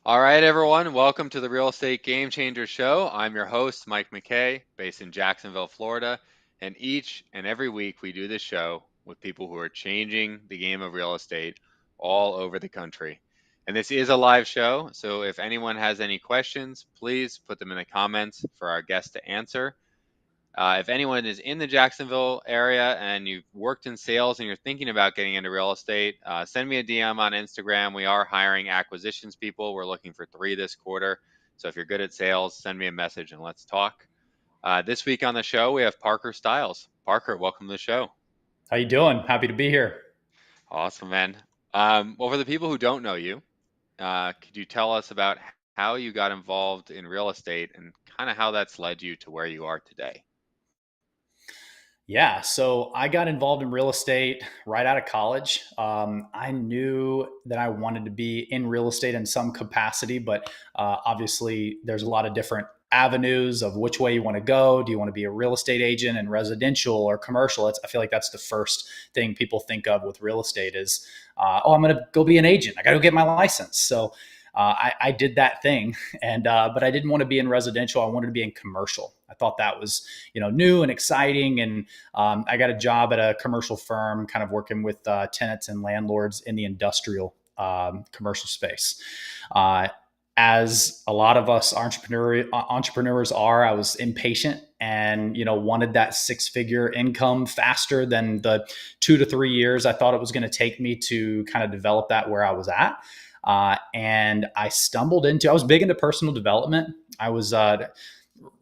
All right, everyone. Welcome to the Real Estate Game Changer Show. I'm your host, Mike McKay, based in Jacksonville, Florida. And each and every week, we do this show with people who are changing the game of real estate all over the country. And this is a live show. So if anyone has any questions, please put them in the comments for our guest to answer. If anyone is in the Jacksonville area and you've worked in sales and you're thinking about getting into real estate, send me a DM on Instagram. We are hiring acquisitions people. We're looking for 3 this quarter. So if you're good at sales, send me a message and let's talk. This week on the show, we have Parker Stiles. Parker, welcome to the show. How you doing? Happy to be here. Awesome, man. Well, for the people who don't know you, could you tell us about how you got involved in real estate and kind of how that's led you to where you are today? Yeah, so I got involved in real estate right out of college. I knew that I wanted to be in real estate in some capacity, but obviously there's a lot of different avenues of which way you want to go. Do you want to be a real estate agent in residential or commercial? I feel like that's the first thing people think of with real estate is, oh, I'm going to go be an agent. I got to go get my license. So I did that thing, and but I didn't want to be in residential. I wanted to be in commercial. I thought that was new and exciting, and I got a job at a commercial firm, kind of working with tenants and landlords in the industrial commercial space. As a lot of us entrepreneurs are, I was impatient and wanted that 6-figure income faster than the 2 to 3 years I thought it was going to take me to kind of develop that where I was at. And I was big into personal development. I was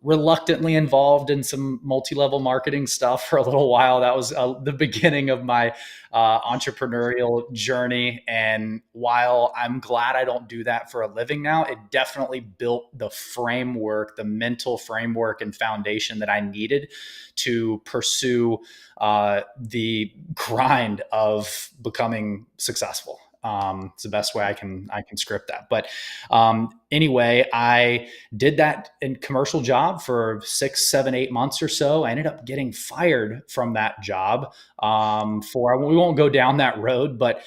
reluctantly involved in some multi-level marketing stuff for a little while. That was the beginning of my entrepreneurial journey. And while I'm glad I don't do that for a living now, it definitely built the framework, the mental framework and foundation that I needed to pursue the grind of becoming successful. It's the best way I can script that. But anyway, I did that in commercial job for 6, 7, 8 months or so. I ended up getting fired from that job. We won't go down that road, but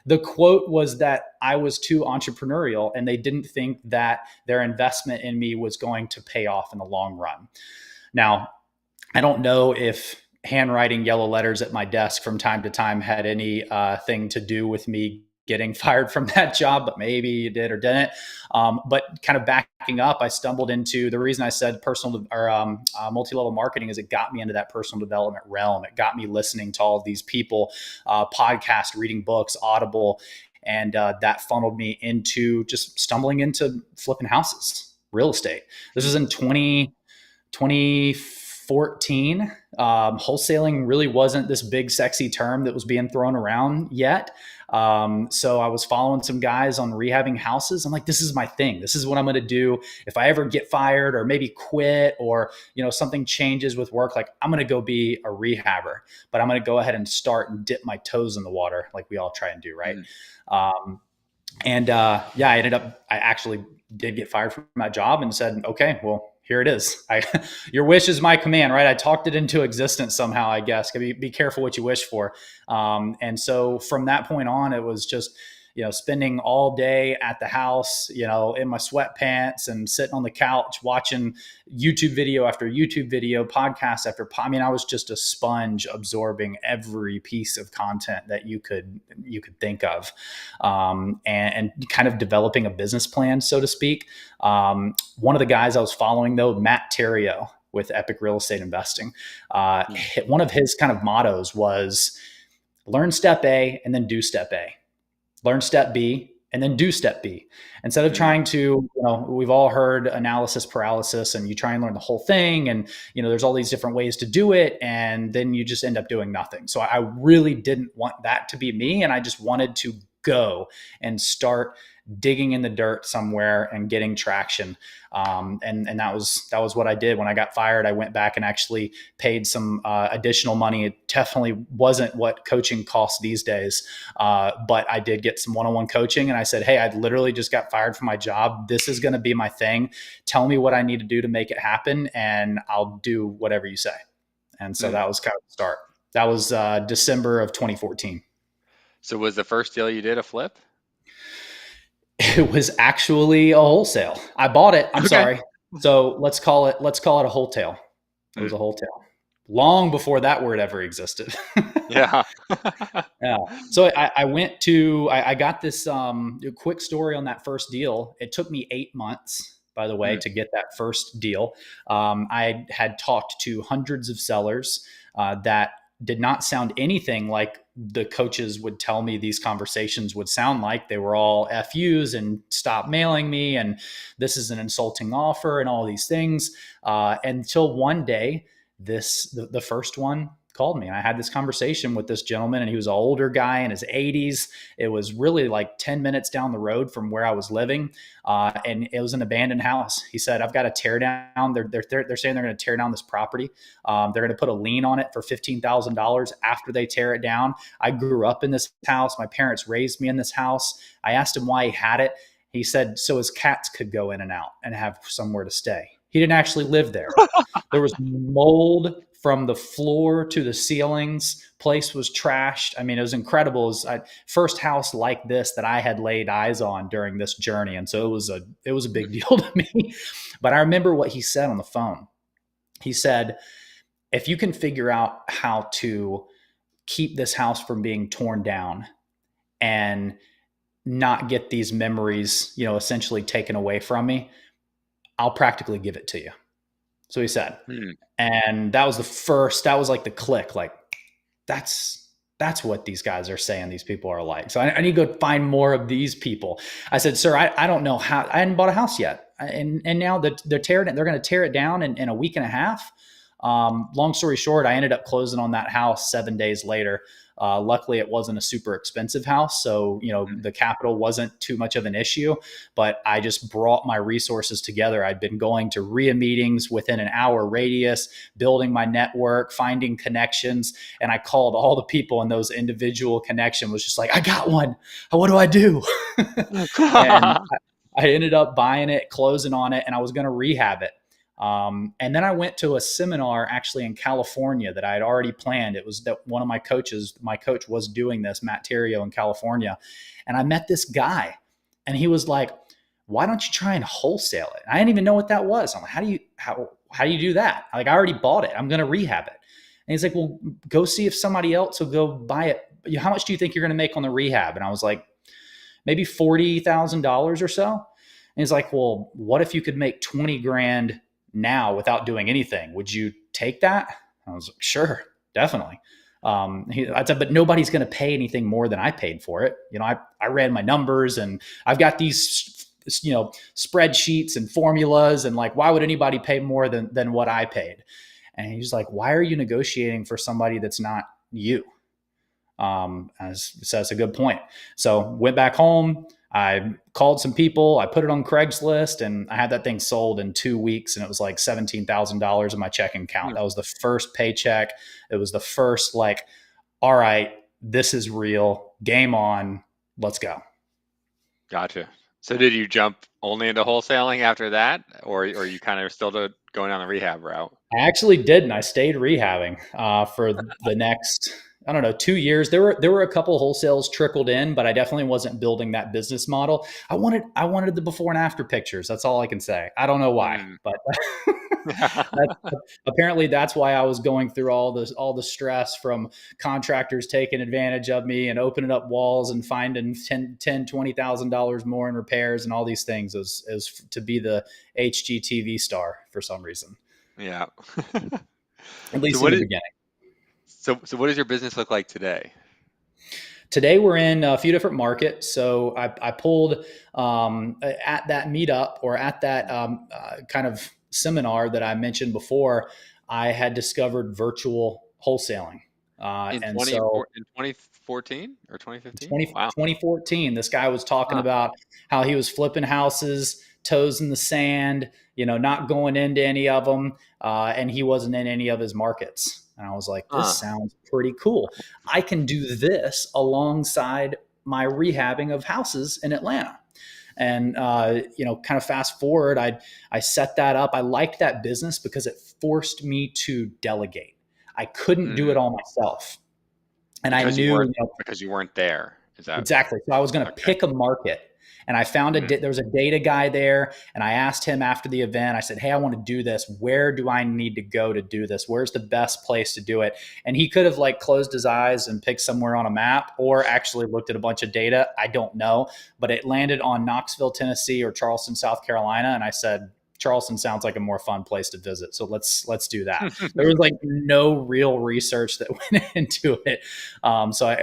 the quote was that I was too entrepreneurial, and they didn't think that their investment in me was going to pay off in the long run. Now, I don't know if handwriting yellow letters at my desk from time to time had any thing to do with me getting fired from that job, but maybe it did or didn't. But kind of backing up, I stumbled into the reason I said personal or multi-level marketing is it got me into that personal development realm. It got me listening to all of these people, podcast, reading books, Audible, and that funneled me into just stumbling into flipping houses, real estate. This was in 2014. Wholesaling really wasn't this big, sexy term that was being thrown around yet. So I was following some guys on rehabbing houses. I'm like, this is my thing. This is what I'm going to do. If I ever get fired or maybe quit or, something changes with work, like I'm going to go be a rehabber, but I'm going to go ahead and start and dip my toes in the water like we all try and do. Right. I actually did get fired from my job and said, okay, well, here it is. Your wish is my command, right? I talked it into existence somehow, I guess. Be careful what you wish for. And so from that point on, it was just, spending all day at the house, in my sweatpants and sitting on the couch watching YouTube video after YouTube video, podcast after I was just a sponge absorbing every piece of content that you could think of, and kind of developing a business plan, so to speak. One of the guys I was following, though, Matt Terrio with Epic Real Estate Investing, one of his kind of mottos was learn step A and then do step A. Learn step B and then do step B. Instead of trying to, we've all heard analysis paralysis and you try and learn the whole thing. And, there's all these different ways to do it. And then you just end up doing nothing. So I really didn't want that to be me. And I just wanted to go and start digging in the dirt somewhere and getting traction. And that was what I did. When I got fired, I went back and actually paid some additional money. It definitely wasn't what coaching costs these days. But I did get some one-on-one coaching, and I said, hey, I literally just got fired from my job. This is going to be my thing. Tell me what I need to do to make it happen, and I'll do whatever you say. And so that was kind of the start. That was December of 2014. So was the first deal you did a flip? It was actually a wholesale. I bought it. I'm Okay. sorry. So let's call it a wholesale. It was Mm, a wholesale. Long before that word ever existed. yeah. Yeah. So I went to I got this quick story on that first deal. It took me 8 months, by the way, Mm, to get that first deal. I had talked to hundreds of sellers that did not sound anything like the coaches would tell me these conversations would sound like. They were all FUs and stop mailing me, and this is an insulting offer and all these things. Until one day, the first one called me, and I had this conversation with this gentleman, and he was an older guy in his 80s. It was really like 10 minutes down the road from where I was living, and it was an abandoned house. He said, I've got to tear down, they're saying they're going to tear down this property. They're going to put a lien on it for $15,000 after they tear it down. I grew up in this house. My parents raised me in this house. I asked him why he had it. He said so his cats could go in and out and have somewhere to stay. He didn't actually live there. There was mold from the floor to the ceilings. Place was trashed. I mean, it was incredible. It was first house like this that I had laid eyes on during this journey, and so it was a big deal to me. But I remember what he said on the phone. He said, "If you can figure out how to keep this house from being torn down and not get these memories, essentially taken away from me, I'll practically give it to you." So he said. mm, And that was like the click, like that's what these guys are saying these people are like. So I need to go find more of these people. I said, sir, I don't know how. I hadn't bought a house yet. And now they're tearing it. They're going to tear it down in a week and a half. Long story short, I ended up closing on that house 7 days later. Luckily, it wasn't a super expensive house, so mm. the capital wasn't too much of an issue. But I just brought my resources together. I'd been going to RIA meetings within an hour radius, building my network, finding connections, and I called all the people in those individual connections. Was just like, I got one. What do I do? And I ended up buying it, closing on it, and I was going to rehab it. And then I went to a seminar actually in California that I had already planned. It was that one of my coach was doing this, Matt Terrio in California. And I met this guy, and he was like, why don't you try and wholesale it? I didn't even know what that was. I'm like, how do you do that? Like, I already bought it. I'm going to rehab it. And he's like, well, go see if somebody else will go buy it. How much do you think you're going to make on the rehab? And I was like, maybe $40,000 or so. And he's like, well, what if you could make 20 grand now without doing anything? Would you take that? I was like, sure, definitely. I said, but nobody's going to pay anything more than I paid for it. I ran my numbers, and I've got these, spreadsheets and formulas, and like, why would anybody pay more than what I paid? And he's like, why are you negotiating for somebody that's not you? So that's a good point. So went back home. I called some people. I put it on Craigslist, and I had that thing sold in 2 weeks, and it was like $17,000 in my checking account. That was the first paycheck. It was the first like, all right, this is real. Game on. Let's go. Gotcha. So did you jump only into wholesaling after that, or you kind of still going down the rehab route? I actually didn't. I stayed rehabbing for the next, I don't know, 2 years. There were a couple wholesales trickled in, but I definitely wasn't building that business model. I wanted the before and after pictures. That's all I can say. I don't know why, Mm. but apparently that's why I was going through all the stress from contractors taking advantage of me and opening up walls and finding $20,000 more in repairs and all these things as to be the HGTV star for some reason, Yeah. at So least in what the is beginning. so what does your business look like today? Today we're in a few different markets. So I pulled at that meetup, or at that kind of seminar that I mentioned before, I had discovered virtual wholesaling. In And 24 so in 2014 or 2015? 20, Wow. 2014, this guy was talking Huh. about how he was flipping houses, toes in the sand, not going into any of them. And he wasn't in any of his markets. And I was like, this Huh. sounds pretty cool. I can do this alongside my rehabbing of houses in Atlanta. And kind of fast forward, I set that up. I liked that business because it forced me to delegate. I couldn't do it Mm. all myself, and I Because knew, you weren't there. Is that exactly. So I was going to okay? pick a market And I found Mm, there was a data guy there, and I asked him after the event. I said, "Hey, I want to do this. Where do I need to go to do this? Where's the best place to do it?" And he could have like closed his eyes and picked somewhere on a map, or actually looked at a bunch of data. I don't know, but it landed on Knoxville, Tennessee, or Charleston, South Carolina. And I said, Charleston sounds like a more fun place to visit. So let's do that. There was like no real research that went into it.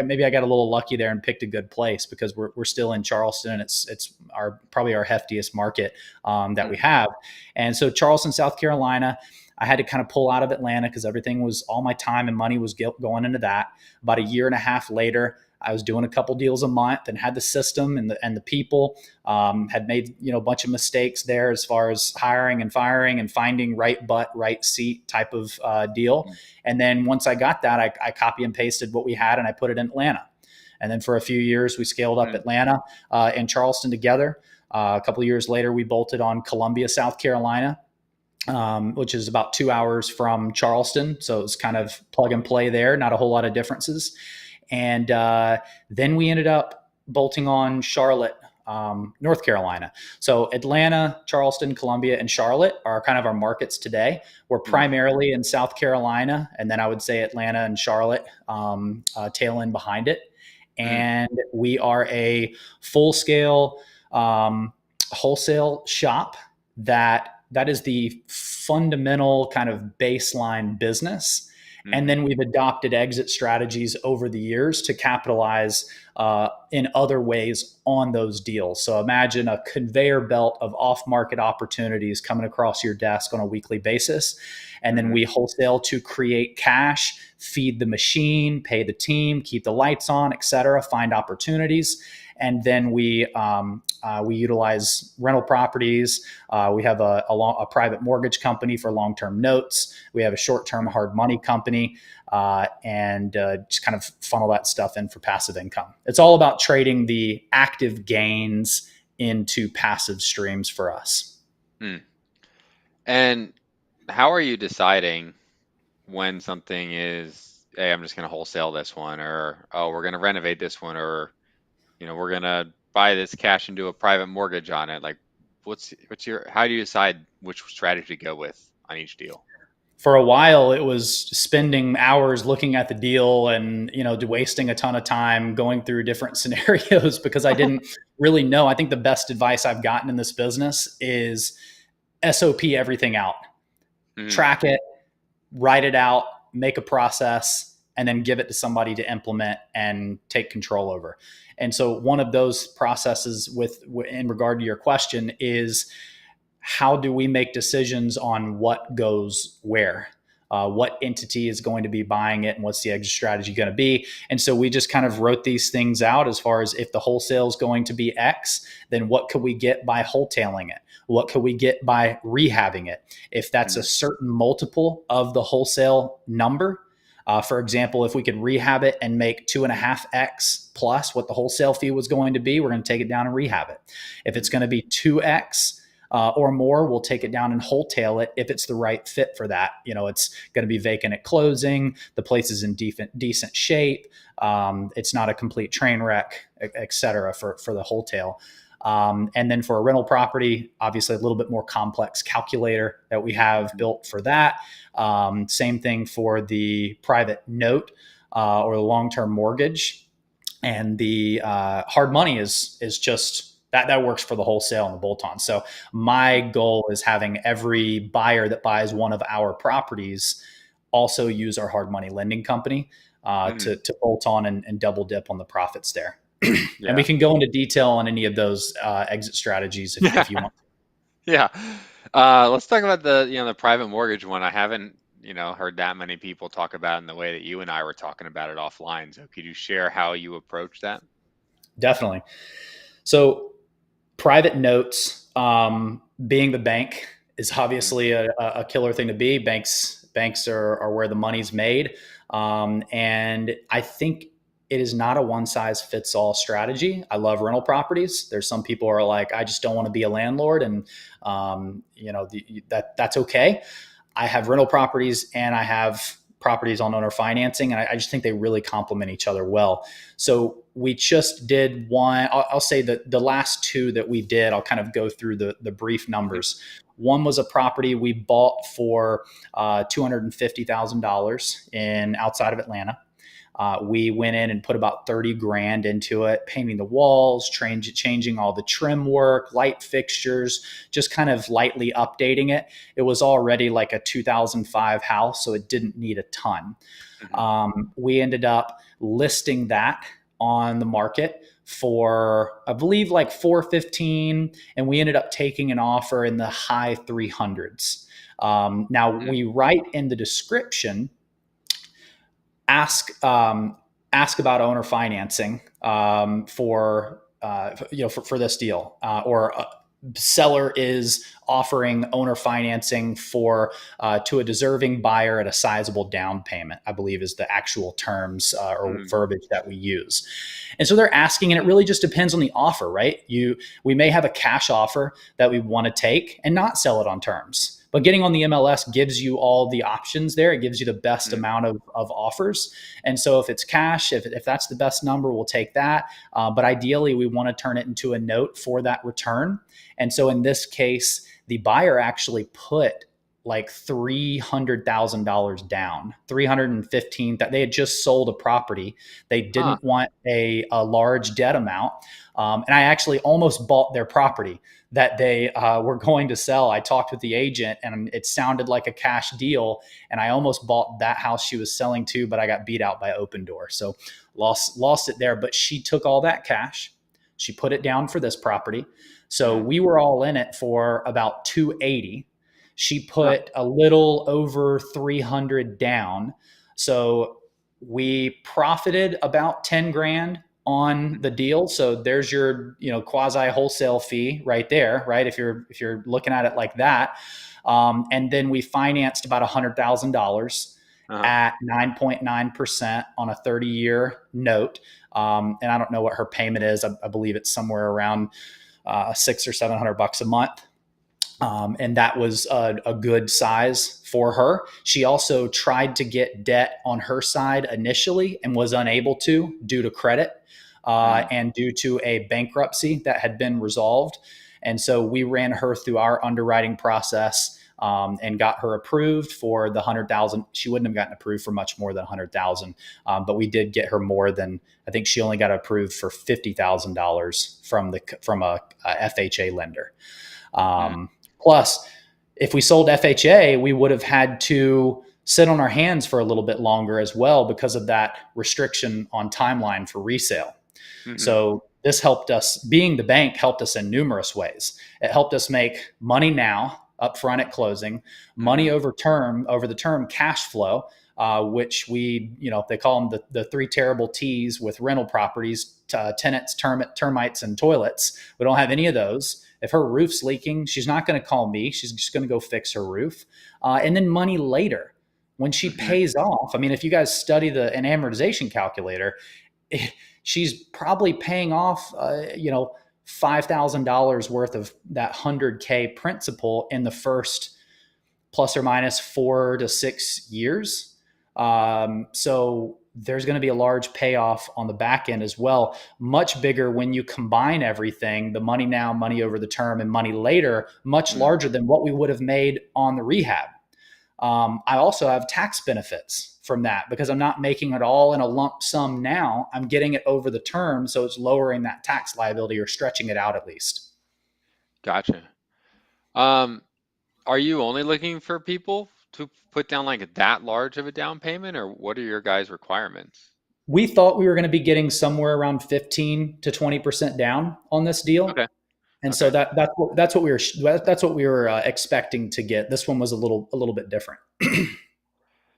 Maybe I got a little lucky there and picked a good place, because we're still in Charleston, and it's probably our heftiest market that we mm, have. And so Charleston, South Carolina, I had to kind of pull out of Atlanta because all my time and money was going into that. About a year and a half later, I was doing a couple deals a month and had the system and the people. Had made a bunch of mistakes there as far as hiring and firing and finding right butt, right seat type of deal. mm, And then once I got that, I copy and pasted what we had and I put it in Atlanta. And then for a few years, we scaled up mm, Atlanta and Charleston together. A couple of years later, we bolted on Columbia, South Carolina, which is about 2 hours from Charleston. So it was kind of plug and play there, not a whole lot of differences. And then we ended up bolting on Charlotte, North Carolina. So Atlanta, Charleston, Columbia, and Charlotte are kind of our markets today. We're mm, primarily in South Carolina, and then I would say Atlanta and Charlotte tail end behind it. mm, And we are a full scale wholesale shop that is the fundamental kind of baseline business. And mhm, then we've adopted exit strategies over the years to capitalize in other ways on those deals. So imagine a conveyor belt of off-market opportunities coming across your desk on a weekly basis. And then mhm, we wholesale to create cash, feed the machine, pay the team, keep the lights on, et cetera, find opportunities. And then we utilize rental properties. We have a private mortgage company for long-term notes. We have a short-term hard money company, and just kind of funnel that stuff in for passive income. It's all about trading the active gains into passive streams for us. mm. And how are you deciding when something is, hey, I'm just going to wholesale this one, or oh, we're going to renovate this one, or we're going to buy this cash and do a private mortgage on it? Like, how do you decide which strategy to go with on each deal? For a while, it was spending hours looking at the deal and wasting a ton of time going through different scenarios because I didn't really know. I think the best advice I've gotten in this business is SOP everything out, Mm, track it, write it out, make a process, and then give it to somebody to implement and take control over. And so one of those processes in regard to your question is, how do we make decisions on what goes where? What entity is going to be buying it and what's the exit strategy going to be? And so we just kind of wrote these things out as far as, if the wholesale is going to be X, then what could we get by wholetailing it? What could we get by rehabbing it? If that's a mm, certain multiple of the wholesale number, for example, if we could rehab it and make 2.5x plus what the wholesale fee was going to be, we're going to take it down and rehab it. If it's mm, going to be 2x or more, we'll take it down and wholetail it if it's the right fit for that. It's going to be vacant at closing. The place is in decent shape. It's not a complete train wreck, et cetera, for the wholetail. And then for a rental property, obviously a little bit more complex calculator that we have mm, built for that. Same thing for the private note or the long-term mortgage. And the hard money is just that works for the wholesale and the bolt-on. So my goal is having every buyer that buys one of our properties also use our hard money lending company mm. to bolt on and double dip on the profits there. And we Yeah. can go into detail on any of those exit strategies if you want. Yeah. Let's talk about the private mortgage one. I haven't, heard that many people talk about it in the way that you and I were talking about it offline. So could you share how you approach that? Definitely. So private notes, being the bank, is Mm, obviously a killer thing to be. Banks are where the money's made, and I think it is not a one size fits all strategy. I love rental properties. There's some people who are like, I just don't want to be a landlord, and that's okay. I have rental properties and I have properties on owner financing, and I just think they really complement each other well. So we just did one. I'll say that the last two that we did, I'll kind of go through the brief Mhm. numbers. One was a property we bought for $250,000 in outside of Atlanta. We went in and put about 30 grand into it, painting the walls, changing all the trim work, light fixtures, just kind of lightly updating it. It was already like a 2005 house, so it didn't need a ton. Mhm. We ended up listing that on the market for, I believe, like 415, and we ended up taking an offer in the high 300s. Now Mm. we write in the description, ask ask about owner financing for for this deal, or seller is offering owner financing for to a deserving buyer at a sizable down payment, I believe is the actual terms or Mm. verbiage that we use. And so they're asking, and it really just depends on the offer, right? We may have a cash offer that we want to take and not sell it on terms. But getting on the MLS gives you all the options there. It gives you the best Mm. amount of offers. And so if it's cash, if that's the best number, we'll take that. But ideally, we want to turn it into a note for that return. And so in this case, the buyer actually put like $300,000 down, 315 that they had just sold a property. They Huh. didn't want a large debt amount. And I actually almost bought their property that they were going to sell. I talked with the agent and it sounded like a cash deal. And I almost bought that house she was selling to, but I got beat out by Open Door. So lost it there. But she took all that cash. She put it down for this property. So Mm. we were all in it for about 280. She Huh. put a little over 300 down. So we profited about 10 grand on the deal. So there's your, quasi wholesale fee right there, right? If you're looking at it like that. And then we financed about $100,000 Uh-huh. at 9.9% on a 30-year note. And I don't know what her payment is. I believe it's somewhere around $600 or $700 a month. And that was a good size for her. She also tried to get debt on her side initially and was unable to due to credit Mm. and due to a bankruptcy that had been resolved. And so we ran her through our underwriting process and got her approved for the 100,000. She wouldn't have gotten approved for much more than 100,000, but we did get her more than. I think she only got approved for $50,000 from a FHA lender. Mm. Plus, if we sold FHA, we would have had to sit on our hands for a little bit longer as well because of that restriction on timeline for resale. Mhm. So this helped us, being the bank helped us in numerous ways. It helped us make money now upfront at closing, money Mhm. over the term cash flow, which they call them the three terrible T's with rental properties: tenants, termites, and toilets. We don't have any of those. If her roof's leaking, she's not going to call me. She's just going to go fix her roof. And then money later when she Mhm. pays off. I mean, if you guys study an amortization calculator, she's probably paying off, $5,000 worth of that 100K principal in the first plus or minus 4 to 6 years. So there's going to be a large payoff on the back end as well, much bigger when you combine everything: the money now, money over the term, and money later, much Mm. larger than what we would have made on the rehab. I also have tax benefits from that because I'm not making it all in a lump sum now. I'm getting it over the term, so it's lowering that tax liability or stretching it out at least. Gotcha. Um, are you only looking for people to put down like that large of a down payment, or what are your guys' requirements? We thought we were going to be getting somewhere around 15 to 20% down on this deal. Okay. And so Okay. that's what we were expecting to get. This one was a little bit different.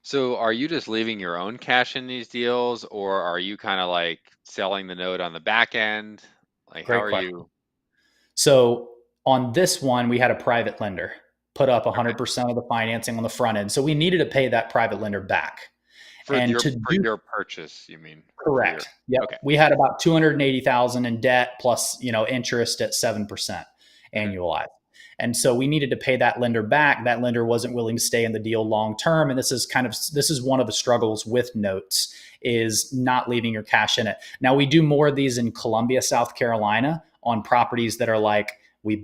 So are you just leaving your own cash in these deals, or are you kind of like selling the note on the back end? Like, how Great are question. you? So on this one, we had a private lender put up Okay. 100% of the financing on the front end. So we needed to pay that private lender back. And to For do your purchase, you mean? For your correct. Yep. Okay. We had about 280,000 in debt plus, interest at 7% Hmm. annualized. And so we needed to pay that lender back. That lender wasn't willing to stay in the deal long term. And this is one of the struggles with notes, is not leaving your cash in it. Now, we do more of these in Columbia, South Carolina, on properties that are like, we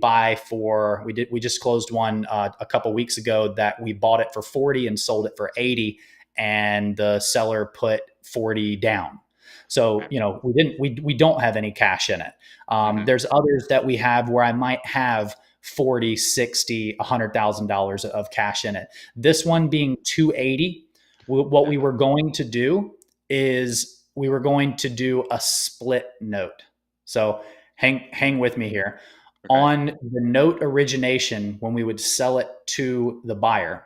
just closed one a couple weeks ago that we bought it for 40 and sold it for 80, and the seller put 40 down. So, Okay. we don't have any cash in it. Hmm. There's others that we have where I might have 40, 60, $100,000 of cash in it. This one being 280, what we were going to do is we were going to do a split note. So hang with me here. Okay. On the note origination, when we would sell it to the buyer,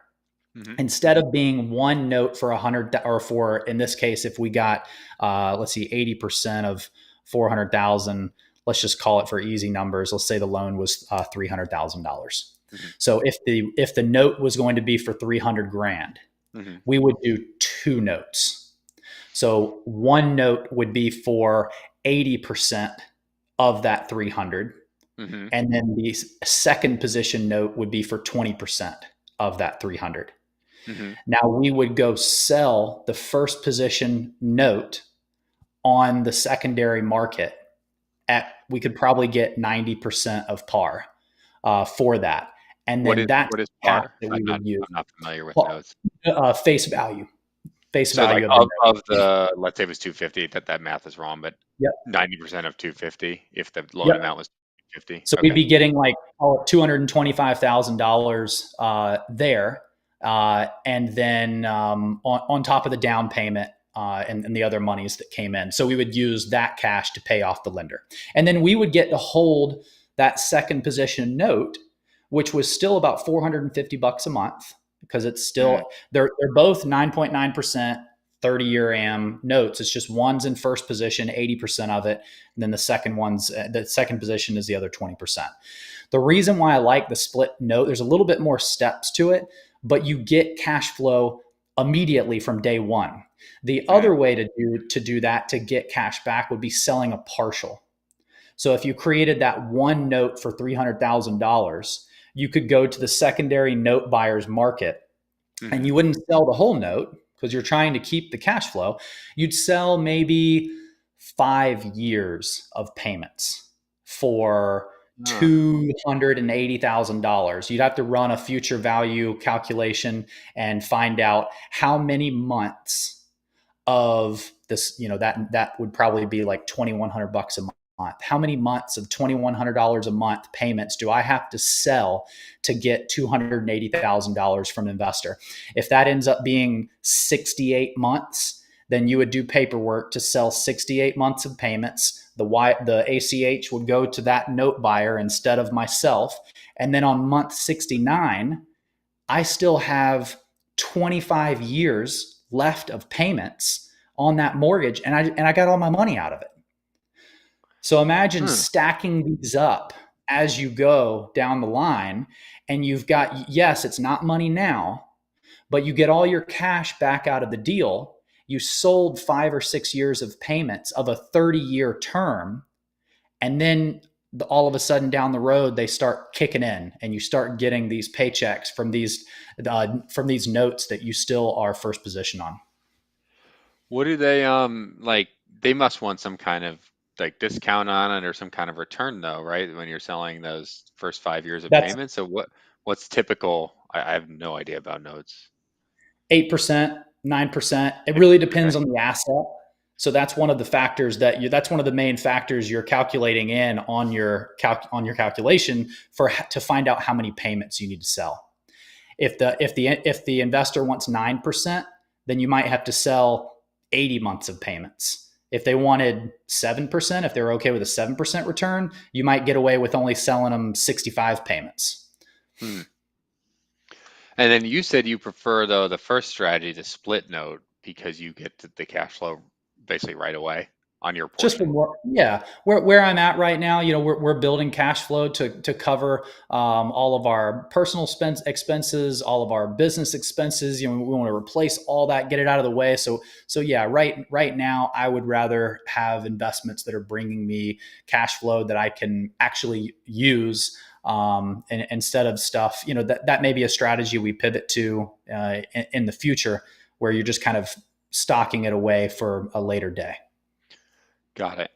Hmm. instead of being one note for 100, or for, in this case, if we got, let's see, 80% of 400,000, let's just call it for easy numbers. Let's say the loan was $300,000. Hmm. So if the note was going to be for 300 grand, Hmm. we would do two notes. So one note would be for 80% of that 300. Hmm. And then the second position note would be for 20% of that 300. Hmm. Now we would go sell the first position note on the secondary market we could probably get 90% of par for that. And What then is that's what is cash par? that I'm we not would use. I'm not familiar with Well, notes. face So like value of the of note. the, let's say it was 250, that math is wrong, but Yep. 90% of 250, if the loan Yep. amount was 250. So we'd Okay. be getting like $225,000 there, and then on top of the down payment and the other monies that came in. So we would use that cash to pay off the lender, and then we would get to hold that second position note, which was still about $450 a month, because it's Mm, still they're both 9.9%. 30-year AM notes. It's just one's in first position, 80% of it. And then the second position is the other 20%. The reason why I like the split note, there's a little bit more steps to it, but you get cash flow immediately from day one. The mm. other way to do that, to get cash back, would be selling a partial. So if you created that one note for $300,000, you could go to the secondary note buyer's market, and Mhm. you wouldn't sell the whole note because you're trying to keep the cash flow. You'd sell maybe 5 years of payments for Ah. $280,000. You'd have to run a future value calculation and find out how many months of this, that would probably be like $2,100 a month. How many months of $2,100 a month payments do I have to sell to get $280,000 from an investor? If that ends up being 68 months, then you would do paperwork to sell 68 months of payments. The ACH would go to that note buyer instead of myself. And then on month 69, I still have 25 years left of payments on that mortgage, and I got all my money out of it. So imagine Hmm. stacking these up as you go down the line, and you've got, yes, it's not money now, but you get all your cash back out of the deal. You sold 5 or 6 years of payments of a 30-year term, and then all of a sudden down the road they start kicking in, and you start getting these paychecks from these notes that you still are first position on. What do they like? They must want some kind of like discount on it or some kind of return though, right? When you're selling those first 5 years of That's payments. So what's typical? I have no idea about notes. 8%, 9%. It Like, really depends okay. on the asset. So that's one of the factors that's one of the main factors you're calculating in on your calculation to find out how many payments you need to sell. If the investor wants 9%, then you might have to sell 80 months of payments. If they wanted 7%, if they're okay with a 7% return, you might get away with only selling them 65 payments. Hmm. And then you said you prefer though the first strategy, the split note, because you get the cash flow basically right away on your Just portion. from where I'm at right now, we're building cash flow to cover all of our personal expenses, all of our business expenses. We want to replace all that, get it out of the way. So yeah, right now I would rather have investments that are bringing me cash flow that I can actually use and instead of stuff, that may be a strategy we pivot to in the future, where you're just kind of stocking it away for a later day. Got it.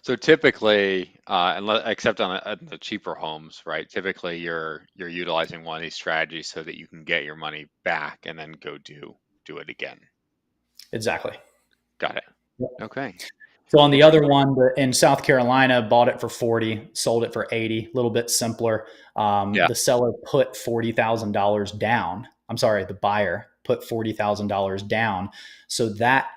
So typically, except on the cheaper homes, right? Typically, you're utilizing one of these strategies so that you can get your money back and then go do it again. Exactly. Got it. Yep. Okay. So on the other Interesting. one in South Carolina, bought it for 40, sold it for 80, a little bit simpler. Yeah. The seller put $40,000 down. I'm sorry, the buyer put $40,000 down. So that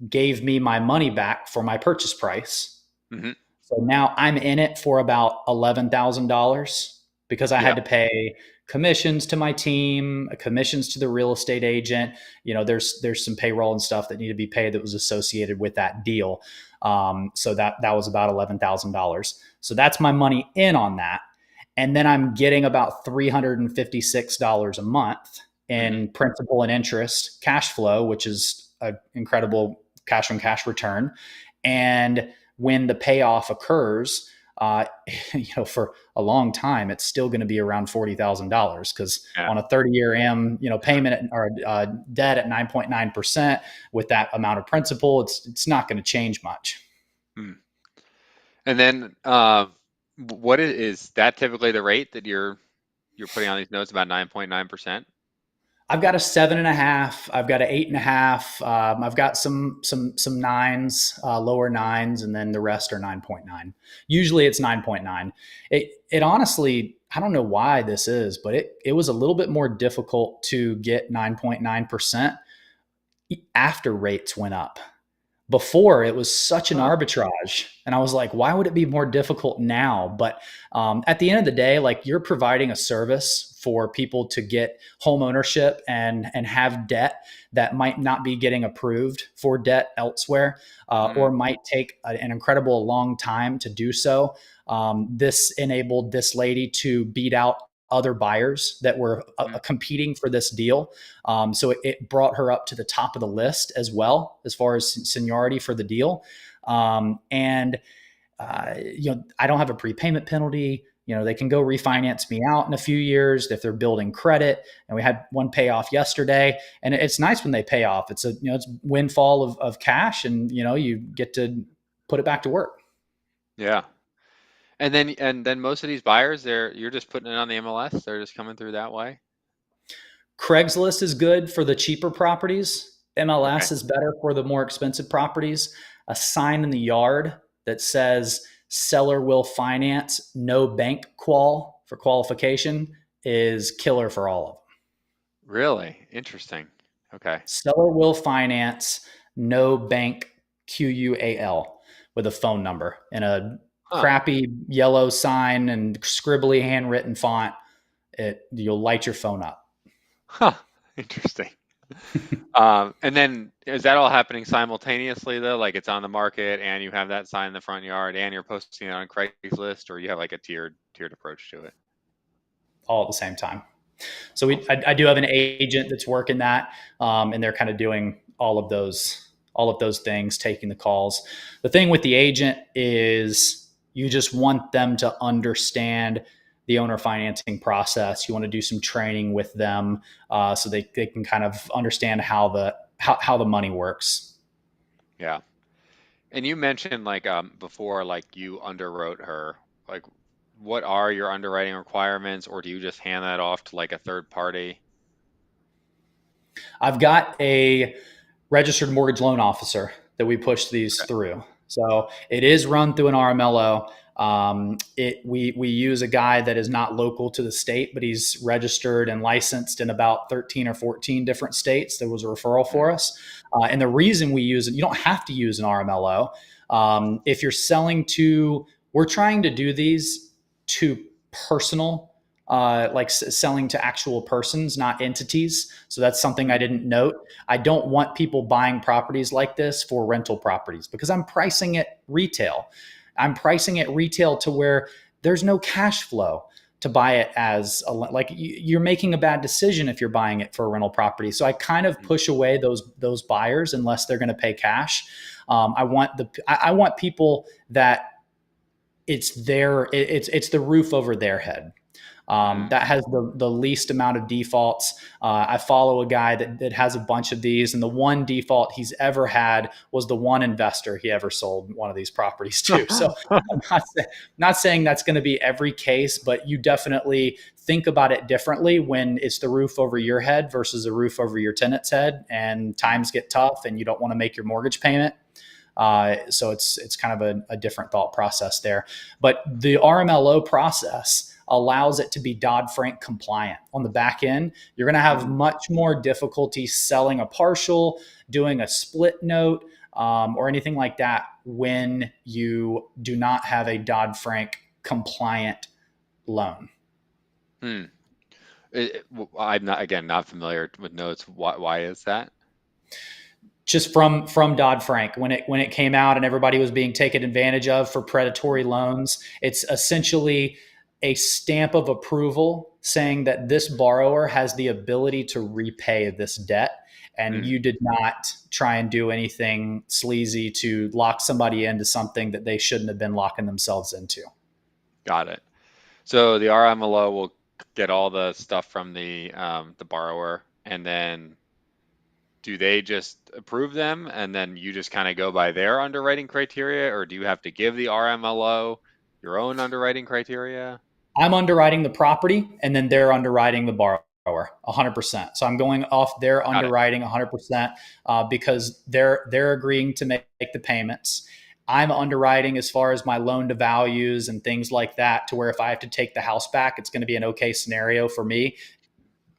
gave me my money back for my purchase price. Hmm. So now I'm in it for about $11,000 because I Yeah. had to pay commissions to my team, commissions to the real estate agent. There's some payroll and stuff that need to be paid that was associated with that deal. So that was about $11,000. So that's my money in on that, and then I'm getting about $356 a month Hmm. in principal and interest cash flow, which is an incredible cash on cash return. And when the payoff occurs, uh, for a long time, it's still going to be around $40,000 because Yeah. on a 30-year AM, payment or debt at 9.9% with that amount of principal, it's not going to change much. Hmm. And then, what is that typically the rate that you're putting on these notes, about 9.9%? I've got a 7.5. I've got an 8.5. I've got some nines, lower nines, and then the rest are 9.9. Usually it's 9.9. It honestly, I don't know why this is, but it was a little bit more difficult to get 9.9% after rates went up. Before, it was such an Huh. arbitrage, and I was like, why would it be more difficult now? But at the end of the day, like, you're providing a service for people to get home ownership and have debt that might not be getting approved for debt elsewhere, or Mm. might take an incredible long time to do so. This enabled this lady to beat out other buyers that were Mm. competing for this deal. So it brought her up to the top of the list as well, as far as seniority for the deal. And I don't have a prepayment penalty. They can go refinance me out in a few years if they're building credit. And we had one payoff yesterday, and it's nice when they pay off. It's it's windfall of cash, and you get to put it back to work. Yeah. And then most of these buyers, you're just putting it on the MLS. They're just coming through that way. Craigslist is good for the cheaper properties. Okay. MLS is better for the more expensive properties. A sign in the yard that says seller will finance, no bank qual for qualification is killer for all of them. Really interesting. Okay. Seller will finance, no bank QUAL with a phone number and a Huh. crappy yellow sign and scribbly handwritten font. You'll light your phone up. Huh. Interesting. And then is that all happening simultaneously though? Like it's on the market and you have that sign in the front yard and you're posting it on Craigslist, or you have like a tiered approach to it? All at the same time. So Awesome. I do have an agent that's working that, and they're kind of doing all of those things, taking the calls. The thing with the agent is you just want them to understand the owner financing process. You want to do some training with them, so they can kind of understand how the money works. Yeah. And you mentioned like before, like you underwrote her. Like, what are your underwriting requirements, or do you just hand that off to like a third party? I've got a registered mortgage loan officer that we push these Okay. through. So it is run through an RMLO. We use a guy that is not local to the state, but he's registered and licensed in about 13 or 14 different states. There was a referral Mm. for us, and the reason we use it, you don't have to use an RMLO if you're selling to. We're trying to do these to personal, like selling to actual persons, not entities. So that's something I Mm. didn't note. I don't want people buying properties like this for rental properties because I'm pricing it retail. I'm pricing it retail to where there's no cash flow to buy it as like you're making a bad decision if you're buying it for a rental property. So I kind of Mm. push away those buyers unless they're going to pay cash. I want people that it's the roof over their head. Mm, That has the least amount of defaults. I follow a guy that has a bunch of these, and the one default he's ever had was the one investor he ever sold one of these properties to. So I'm not saying that's going to be every case, but you definitely think about it differently when it's the roof over your head versus a roof over your tenant's head, and times get tough, and you don't want to make your mortgage payment. So it's kind of a different thought process there. But the RMLO process allows it to be Dodd-Frank compliant. On the back end, you're going to have mm, much more difficulty selling a partial, doing a split note, or anything like that when you do not have a Dodd-Frank compliant loan. mm. I'm not, again, not familiar with notes. Why is that? Just from Dodd-Frank when it came out and everybody was being taken advantage of for predatory loans. It's essentially a stamp of approval saying that this borrower has the ability to repay this debt, and Mm, you did not try and do anything sleazy to lock somebody into something that they shouldn't have been locking themselves into. got it. So the RMLO will get all the stuff from the borrower, and then do they just approve them, and then you just kind of go by their underwriting criteria, or do you have to give the RMLO your own underwriting criteria? I'm underwriting the property, and then they're underwriting the borrower 100%. So I'm going off their Got it. underwriting 100%, because they're agreeing to make the payments. I'm underwriting as far as my loan to values and things like that, to where if I have to take the house back, it's going to be an okay scenario for me.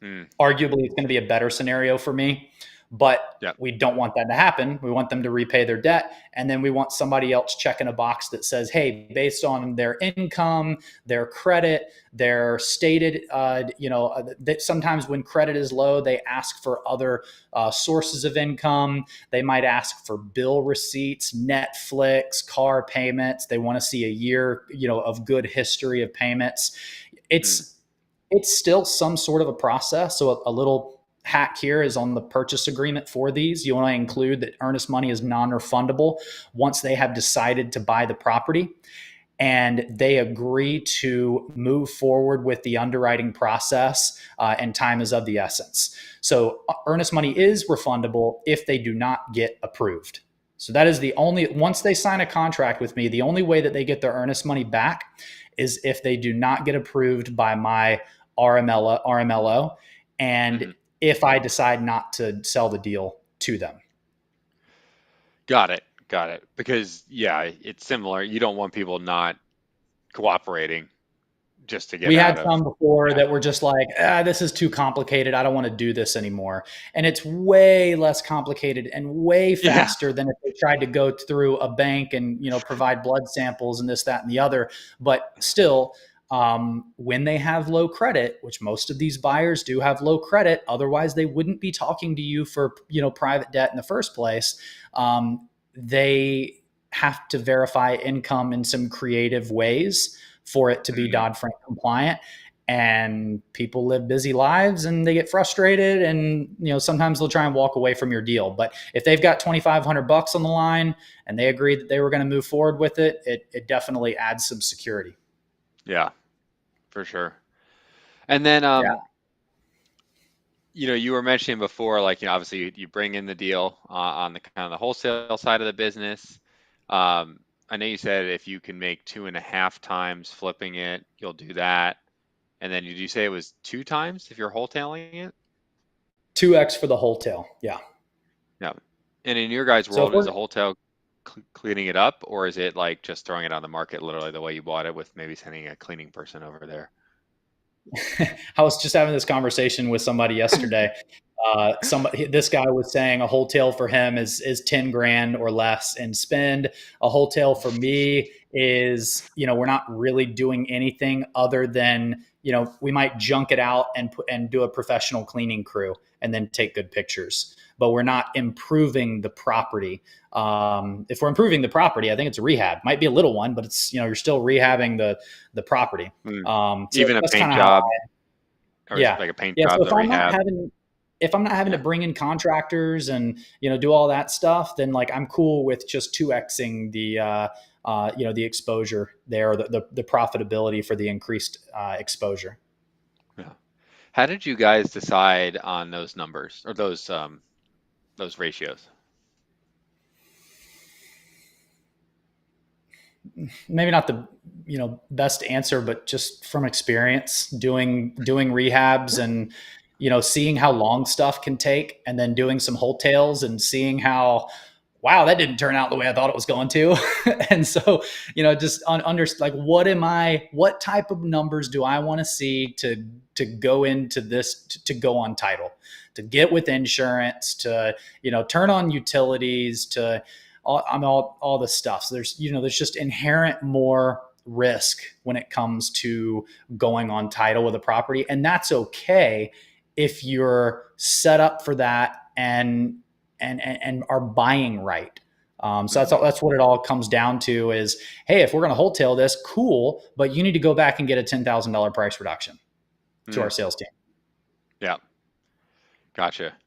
Mm, Arguably, it's going to be a better scenario for me, but yep. we don't want that to happen. We want them to repay their debt, and then we want somebody else checking a box that says, hey, based on their income, their credit, their stated, that sometimes when credit is low, they ask for other sources of income. They might ask for bill receipts, Netflix, car payments. They want to see a year, of good history of payments. Mm, It's still some sort of a process. So a little hack here is on the purchase agreement for these. You want to include that earnest money is non-refundable once they have decided to buy the property and they agree to move forward with the underwriting process, and time is of the essence. So earnest money is refundable if they do not get approved. So that is the only, once they sign a contract with me, the only way that they get their earnest money back is if they do not get approved by my RMLO, and mhm. if I decide not to sell the deal to them. Got it. Got it. Because yeah, it's similar. You don't want people not cooperating just to get We out had of. some before Yeah. that were just like, this is too complicated. I don't want to do this anymore. And it's way less complicated and way Yeah. faster than if they tried to go through a bank and provide blood samples and this, that, and the other. But still, when they have low credit, which most of these buyers do have low credit, otherwise they wouldn't be talking to you for private debt in the first place. They have to verify income in some creative ways for it to be Mm, Dodd-Frank compliant. And people live busy lives and they get frustrated, and sometimes they'll try and walk away from your deal. But if they've got $2,500 on the line and they agreed that they were going to move forward with it, it definitely adds some security. yeah, for sure. And then Yeah. you were mentioning before, like, obviously you bring in the deal on the kind of the wholesale side of the business. I know you said if you can make 2.5 times flipping it, you'll do that. And then did you say it was 2 times if you're wholesaling it? 2x for the wholesale. Yeah. No. And in your guys' So if world, is we're the wholesale cleaning it up, or is it like just throwing it on the market literally the way you bought it with maybe sending a cleaning person over there? I was just having this conversation with somebody yesterday. This guy was saying a wholesale for him is 10 grand or less in spend. A wholesale for me is, we're not really doing anything other than, we might junk it out and do a professional cleaning crew and then take good pictures, but we're not improving the property. If we're improving the property, I think it's a rehab. Might be a little one, but it's, you're still rehabbing the property. Mm. So Even a that's kind paint of how job, or yeah. like a paint Yeah, so job, the rehab. if I'm not having to Yeah. bring in contractors and, do all that stuff, then like I'm cool with just 2xing the exposure there, the profitability for the increased exposure. Yeah. How did you guys decide on those numbers or those ratios? Maybe not the best answer, but just from experience doing rehabs and seeing how long stuff can take, and then doing some wholesales and seeing how, wow, that didn't turn out the way I thought it was going to. And so, just under like, what type of numbers do I want to see to go into this, to go on title, to get with insurance, to turn on utilities, to all the stuff. So there's just inherent more risk when it comes to going on title with a property, and that's okay if you're set up for that and are buying right. So that's what it all comes down to is, hey, if we're going to wholesale this, cool, but you need to go back and get a $10,000 price reduction to our Mm, sales team. yeah, gotcha.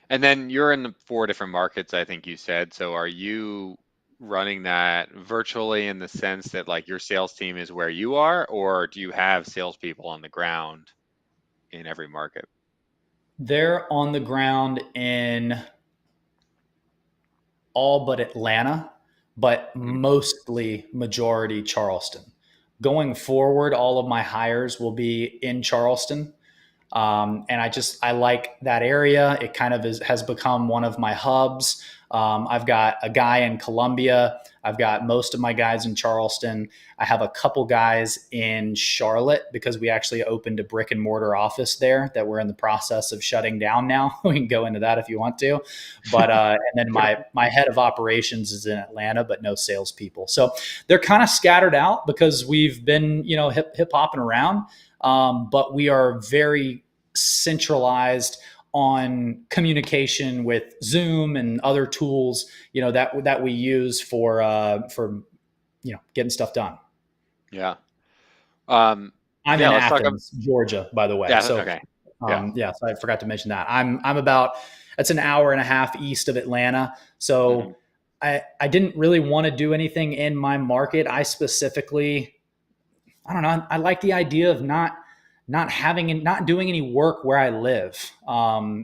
And then you're in the four different markets, I think you said. So are you running that virtually in the sense that like your sales team is where you are, or do you have salespeople on the ground in every market? They're on the ground in all but Atlanta, but Mm, mostly majority Charleston. Going forward, all of my hires will be in Charleston. And I like that area. It kind of has become one of my hubs. I've got a guy in Columbia. I've got most of my guys in Charleston. I have a couple guys in Charlotte because we actually opened a brick and mortar office there that we're in the process of shutting down now. We can go into that if you want to. But and then sure. my head of operations is in Atlanta, but no salespeople. So they're kind of scattered out because we've been hip hopping around. But we are very centralized on communication with Zoom and other tools, that we use for getting stuff done. Yeah. Um, I'm yeah, in let's talk about, Athens, Georgia, by the way. yeah, So, okay. Yeah. yeah, so I forgot to mention that. I'm about That's an hour and a half east of Atlanta. Hmm. So I didn't really want to do anything in my market. I specifically, I don't know. I like the idea of not doing any work where I live.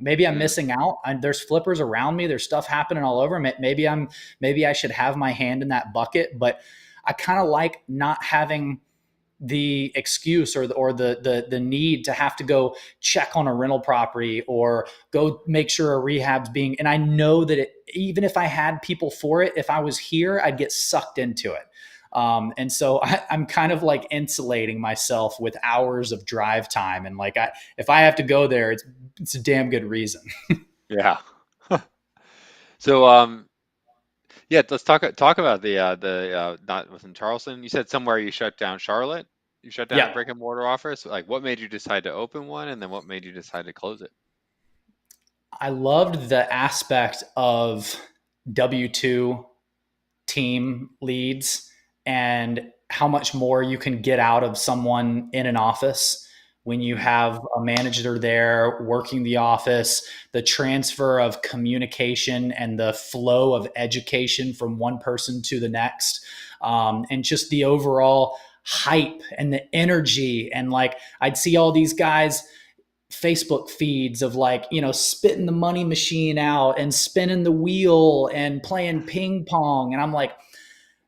Maybe I'm Mm, missing out. There's flippers around me. There's stuff happening all over. Maybe I should have my hand in that bucket, but I kind of like not having the excuse or the need to have to go check on a rental property or go make sure a rehab's being. And I know that even if I had people for it, if I was here, I'd get sucked into it. And so I'm kind of like insulating myself with hours of drive time. And like, if I have to go there, it's a damn good reason. yeah. So, yeah, let's talk about the not was in Charleston. You said somewhere you shut down Charlotte. You shut down a Yeah. brick and mortar office. Like, what made you decide to open one, and then what made you decide to close it? I loved the aspect of W-2 team leads and how much more you can get out of someone in an office when you Mm, have a manager there working the office, the transfer of communication and the flow of education from one person to the next, and just the overall hype and the energy. And like, I'd see all these guys Facebook feeds of like, spitting the money machine out and spinning the wheel and playing ping pong. And I'm like,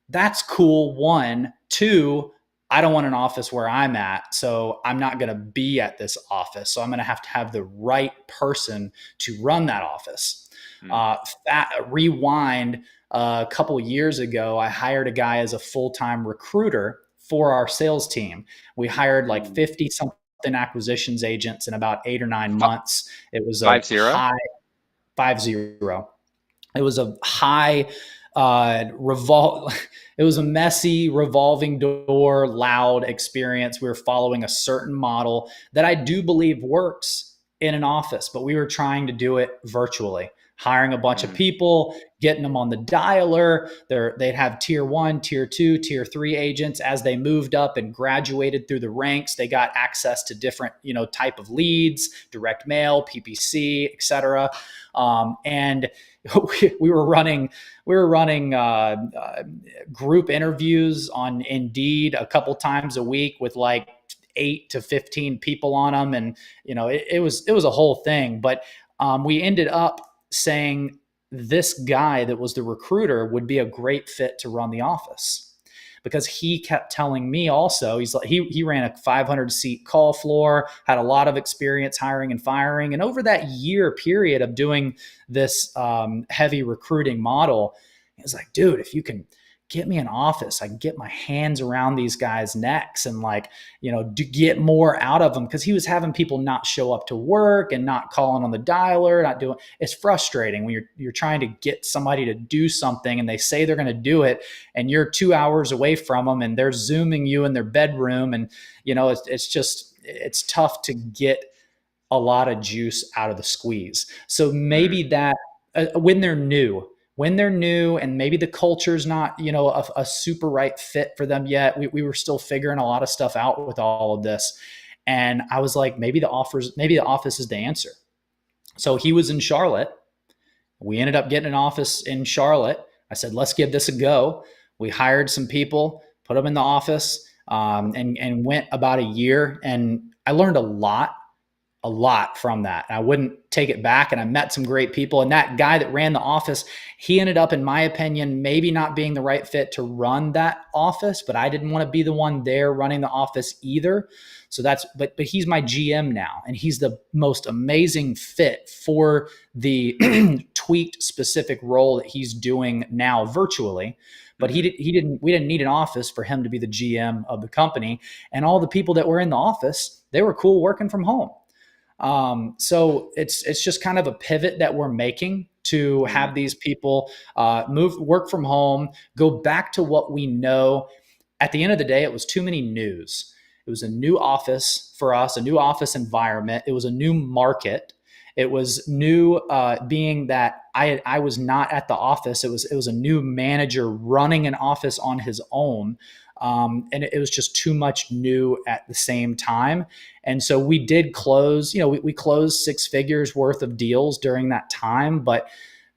that's cool. One, two, I don't want an office where I'm at. So I'm not going to be at this office. So I'm going to have the right person to run that office. mm, Uh, Rewind a couple years ago, I hired a guy as a full time recruiter for our sales team. We hired like mm. 50 something acquisitions agents in about Fi- 8 or 9 months. It was a 5-0. high 50. It was a high revol. It was a messy revolving door, loud experience. We were following a certain model that I do believe works in an office, but we were trying to do it virtually, hiring a bunch of Mm, people, getting them on the dialer. They'd have tier one, tier two, tier three agents. As they moved up and graduated through the ranks, they got access to different, type of leads, direct mail, PPC, etc. And we were running group interviews on Indeed a couple times a week with like 8 to 15 people on them, and it was a whole thing. But we ended up saying this guy that was the recruiter would be a great fit to run the office, because he kept telling me also, he's like, he ran a 500 seat call floor, had a lot of experience hiring and firing. And over that year period of doing this heavy recruiting model, he was like, dude, if you can get me an office, I can get my hands around these guys' necks and to get more out of them. Cause he was having people not show up to work and not calling on the dialer, not doing, it's frustrating when you're trying to get somebody to do something and they say they're going to do it and you're 2 hours away from them and they're Zooming you in their bedroom. And, it's tough to get a lot of juice out of the squeeze. So mm, maybe that when they're new and maybe the culture's not, a super right fit for them yet. We were still figuring a lot of stuff out with all of this. And I was like, maybe the office is the answer. So he was in Charlotte. We ended up getting an office in Charlotte. I said, let's give this a go. We hired some people, put them in the office, and went about a year. And I learned a lot from that. And I wouldn't take it back. And I met some great people. And that guy that ran the office, he ended up, in my opinion, maybe not being the right fit to run that office, but I didn't want to be the one there running the office either. So but he's my GM now, and he's the most amazing fit for the tweaked specific role that he's doing now virtually. But mm-hmm, we didn't need an office for him to be the GM of the company. And all the people that were in the office, they were cool working from home. So it's just kind of a pivot that we're making to mm, have these people work from home, go back to what we know. At the end of the day, it was too many news. It was a new office for us, a new office environment. It was a new market. It was new, being that I was not at the office. It was a new manager running an office on his own. And it was just too much new at the same time. And so we did close, we closed 6 figures worth of deals during that time, but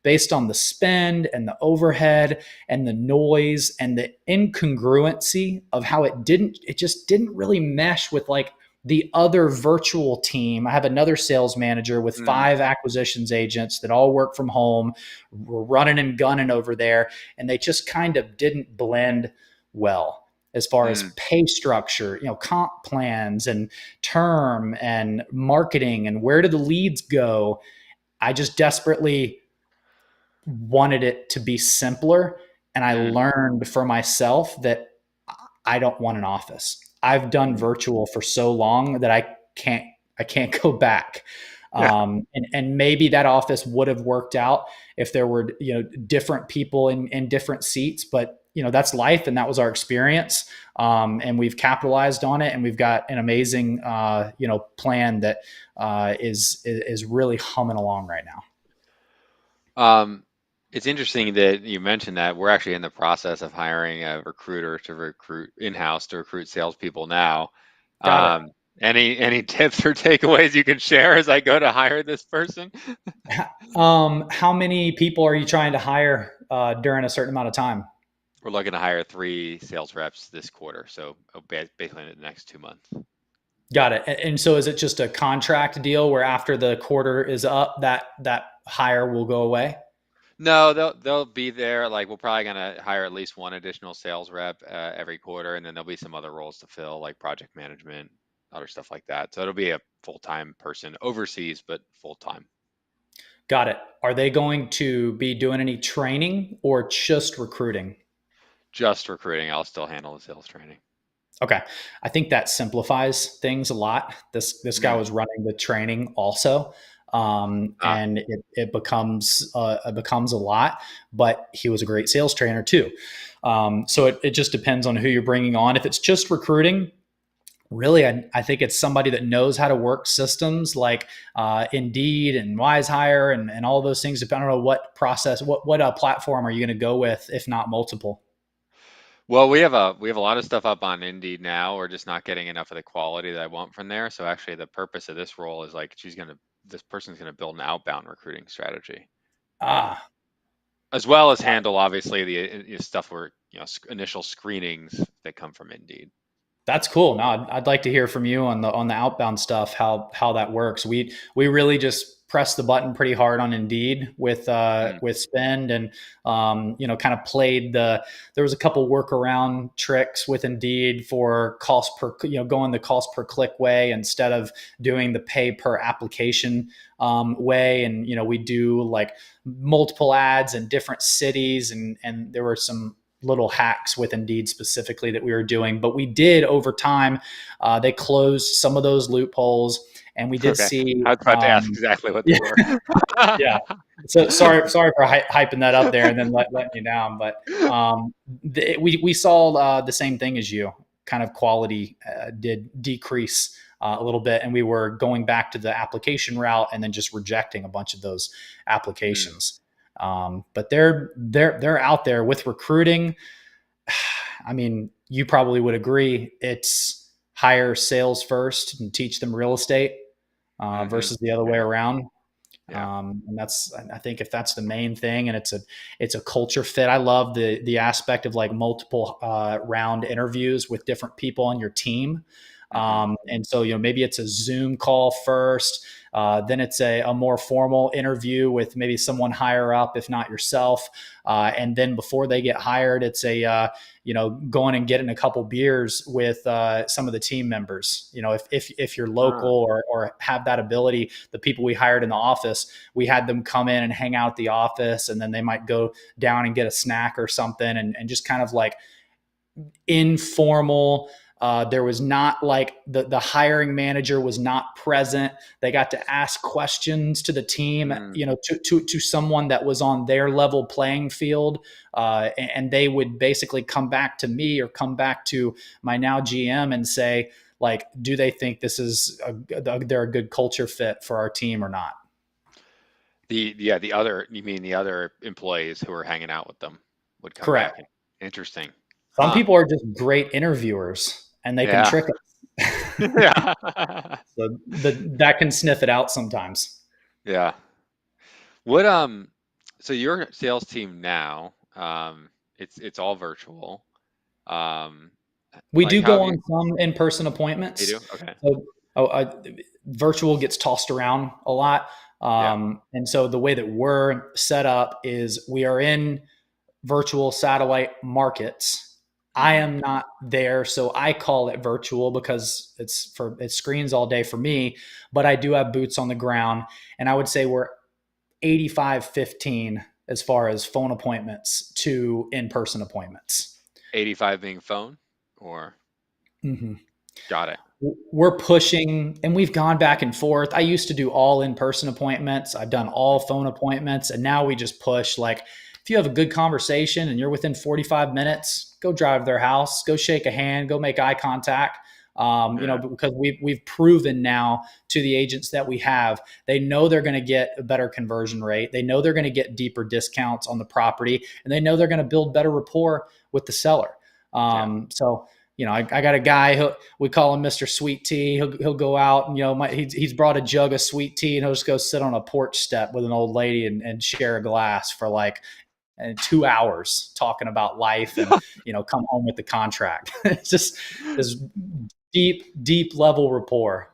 based on the spend and the overhead and the noise and the incongruency of how it just didn't really mesh with like the other virtual team. I have another sales manager with mm, 5 acquisitions agents that all work from home. We're running and gunning over there, and they just kind of didn't blend well as far as mm. pay structure, comp plans and term and marketing and where do the leads go. I just desperately wanted it to be simpler. And I Mm, learned for myself that I don't want an office. I've done mm. virtual for so long that I can't go back. Yeah. And maybe that office would have worked out if there were, different people in different seats, but that's life. And that was our experience. And we've capitalized on it, and we've got an amazing, plan that is really humming along right now. Um, it's interesting that you mentioned that we're actually in the process of hiring a recruiter to recruit in-house to recruit salespeople now. Got it. Um, any tips or takeaways you can share as I go to hire this person? How many people are you trying to hire during a certain amount of time? We're looking to hire 3 sales reps this quarter, so basically in the next 2 months. Got it. And so is it just a contract deal where after the quarter is up, that hire will go away? No, they'll be there. Like we're probably gonna hire at least one additional sales rep every quarter, and then there'll be some other roles to fill, like project management, other stuff like that. So it'll be a full-time person overseas, but full-time. Got it. Are they going to be doing any training or just recruiting? Just recruiting. I'll still handle the sales training. Okay. I think that simplifies things a lot. This guy Mm. was running the training also. Ah, And it becomes a lot, but he was a great sales trainer too. So it just depends on who you're bringing on. If it's just recruiting, Really, I think it's somebody that knows how to work systems like Indeed and WiseHire and all those things. Depending on what process, what platform are you going to go with, if not multiple? Well, we have a lot of stuff up on Indeed now. We're just not getting enough of the quality that I want from there. So actually, the purpose of this role is like this person's gonna build an outbound recruiting strategy, Ah, as well as handle obviously the stuff where initial screenings that come from Indeed. that's cool. No, I'd like to hear from you on the outbound stuff, how that works. We really just pressed the button pretty hard on Indeed Mm, with spend and kind of played there was a couple workaround tricks with Indeed for cost per going the cost per click way instead of doing the pay per application way. And we do like multiple ads in different cities, and there were some little hacks with Indeed specifically that we were doing. But we did over time, they closed some of those loopholes, and we did okay, see. I was about to ask exactly what they Yeah, were. yeah. So sorry for hyping that up there and then letting you down. But we saw the same thing as you. Kind of quality did decrease a little bit, and we were going back to the application route and then just rejecting a bunch of those Mm, applications. But they're out there with recruiting. I mean, you probably would agree. It's hire sales first and teach them real estate hmm. versus the other way Yeah, around. yeah. And I think if that's the main thing, and it's a culture fit. I love the aspect of like multiple round interviews with different people on your team. Hmm. And so, maybe it's a Zoom call first, then it's a more formal interview with maybe someone higher up, if not yourself. And then before they get hired, it's going and getting a couple beers with some of the team members. If you're local Ah, or have that ability, the people we hired in the office, we had them come in and hang out at the office, and then they might go down and get a snack or something, and just kind of like informal. There was not like the hiring manager was not present. They got to ask questions to the team, mm. to someone that was on their level playing field, and they would basically come back to me or come back to my now GM and say, like, do they think this is they're a good culture fit for our team or not? The other, you mean the other employees who were hanging out with them would come Correct. back and interesting. Some Huh. people are just great interviewers and they can Yeah. trick us. Yeah. So that can sniff it out sometimes. Yeah. What so your sales team now, it's all virtual. Um We like do how go have you on some in-person you appointments. do? Okay. So, oh, virtual gets tossed around a lot. Yeah. And so the way that we're set up is we are in virtual satellite markets. I Hmm. am not there, so I call it virtual because it screens all day for me, but I do have boots on the ground, and I would say we're 85-15 as far as phone appointments to in-person appointments. 85 being phone or Mm-hmm. got it. We're pushing, and we've gone back and forth. I used to do all in-person appointments. I've done all Mm, phone appointments, and now we just push. Like, if you have a good conversation and you're within 45 minutes, go drive to their house, go shake a hand, go make eye contact. yeah. Because we've proven now to the agents that we have, they know they're going to get a better conversion rate. They know they're going to get deeper discounts on the property, and they know they're going to build better rapport with the seller. Yeah. So I got a guy who we call him Mr. Sweet Tea. He'll go out and he's brought a jug of sweet tea, and he'll just go sit on a porch step with an old lady and share a glass for like 2 hours talking about life, and come home with the contract. It's just this deep level rapport.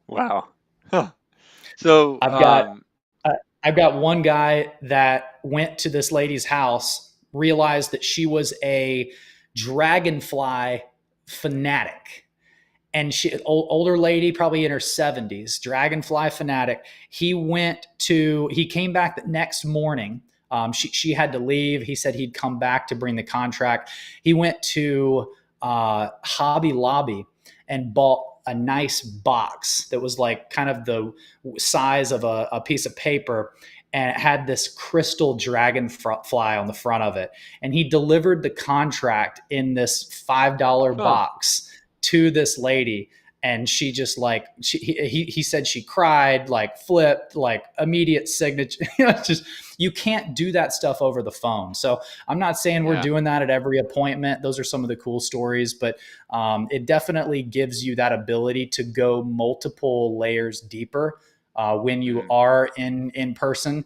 Wow. Huh. So, I've got I've got one guy that went to this lady's house, realized that she was a dragonfly fanatic, and older lady, probably in her 70s, dragonfly fanatic. He came back the next morning. She had to leave. He said he'd come back to bring the contract. He went to Hobby Lobby and bought a nice box that was like kind of the size of a piece of paper, and it had this crystal dragonfly on the front of it. And he delivered the contract in this $5 huh. box to this lady, and she just like he said she cried, like flipped, like immediate signature. Just you can't do that stuff over the phone. So I'm not saying we're Yeah. doing that at every appointment. Those are some of the cool stories, but it definitely gives you that ability to go multiple layers deeper when you Mm, are in person.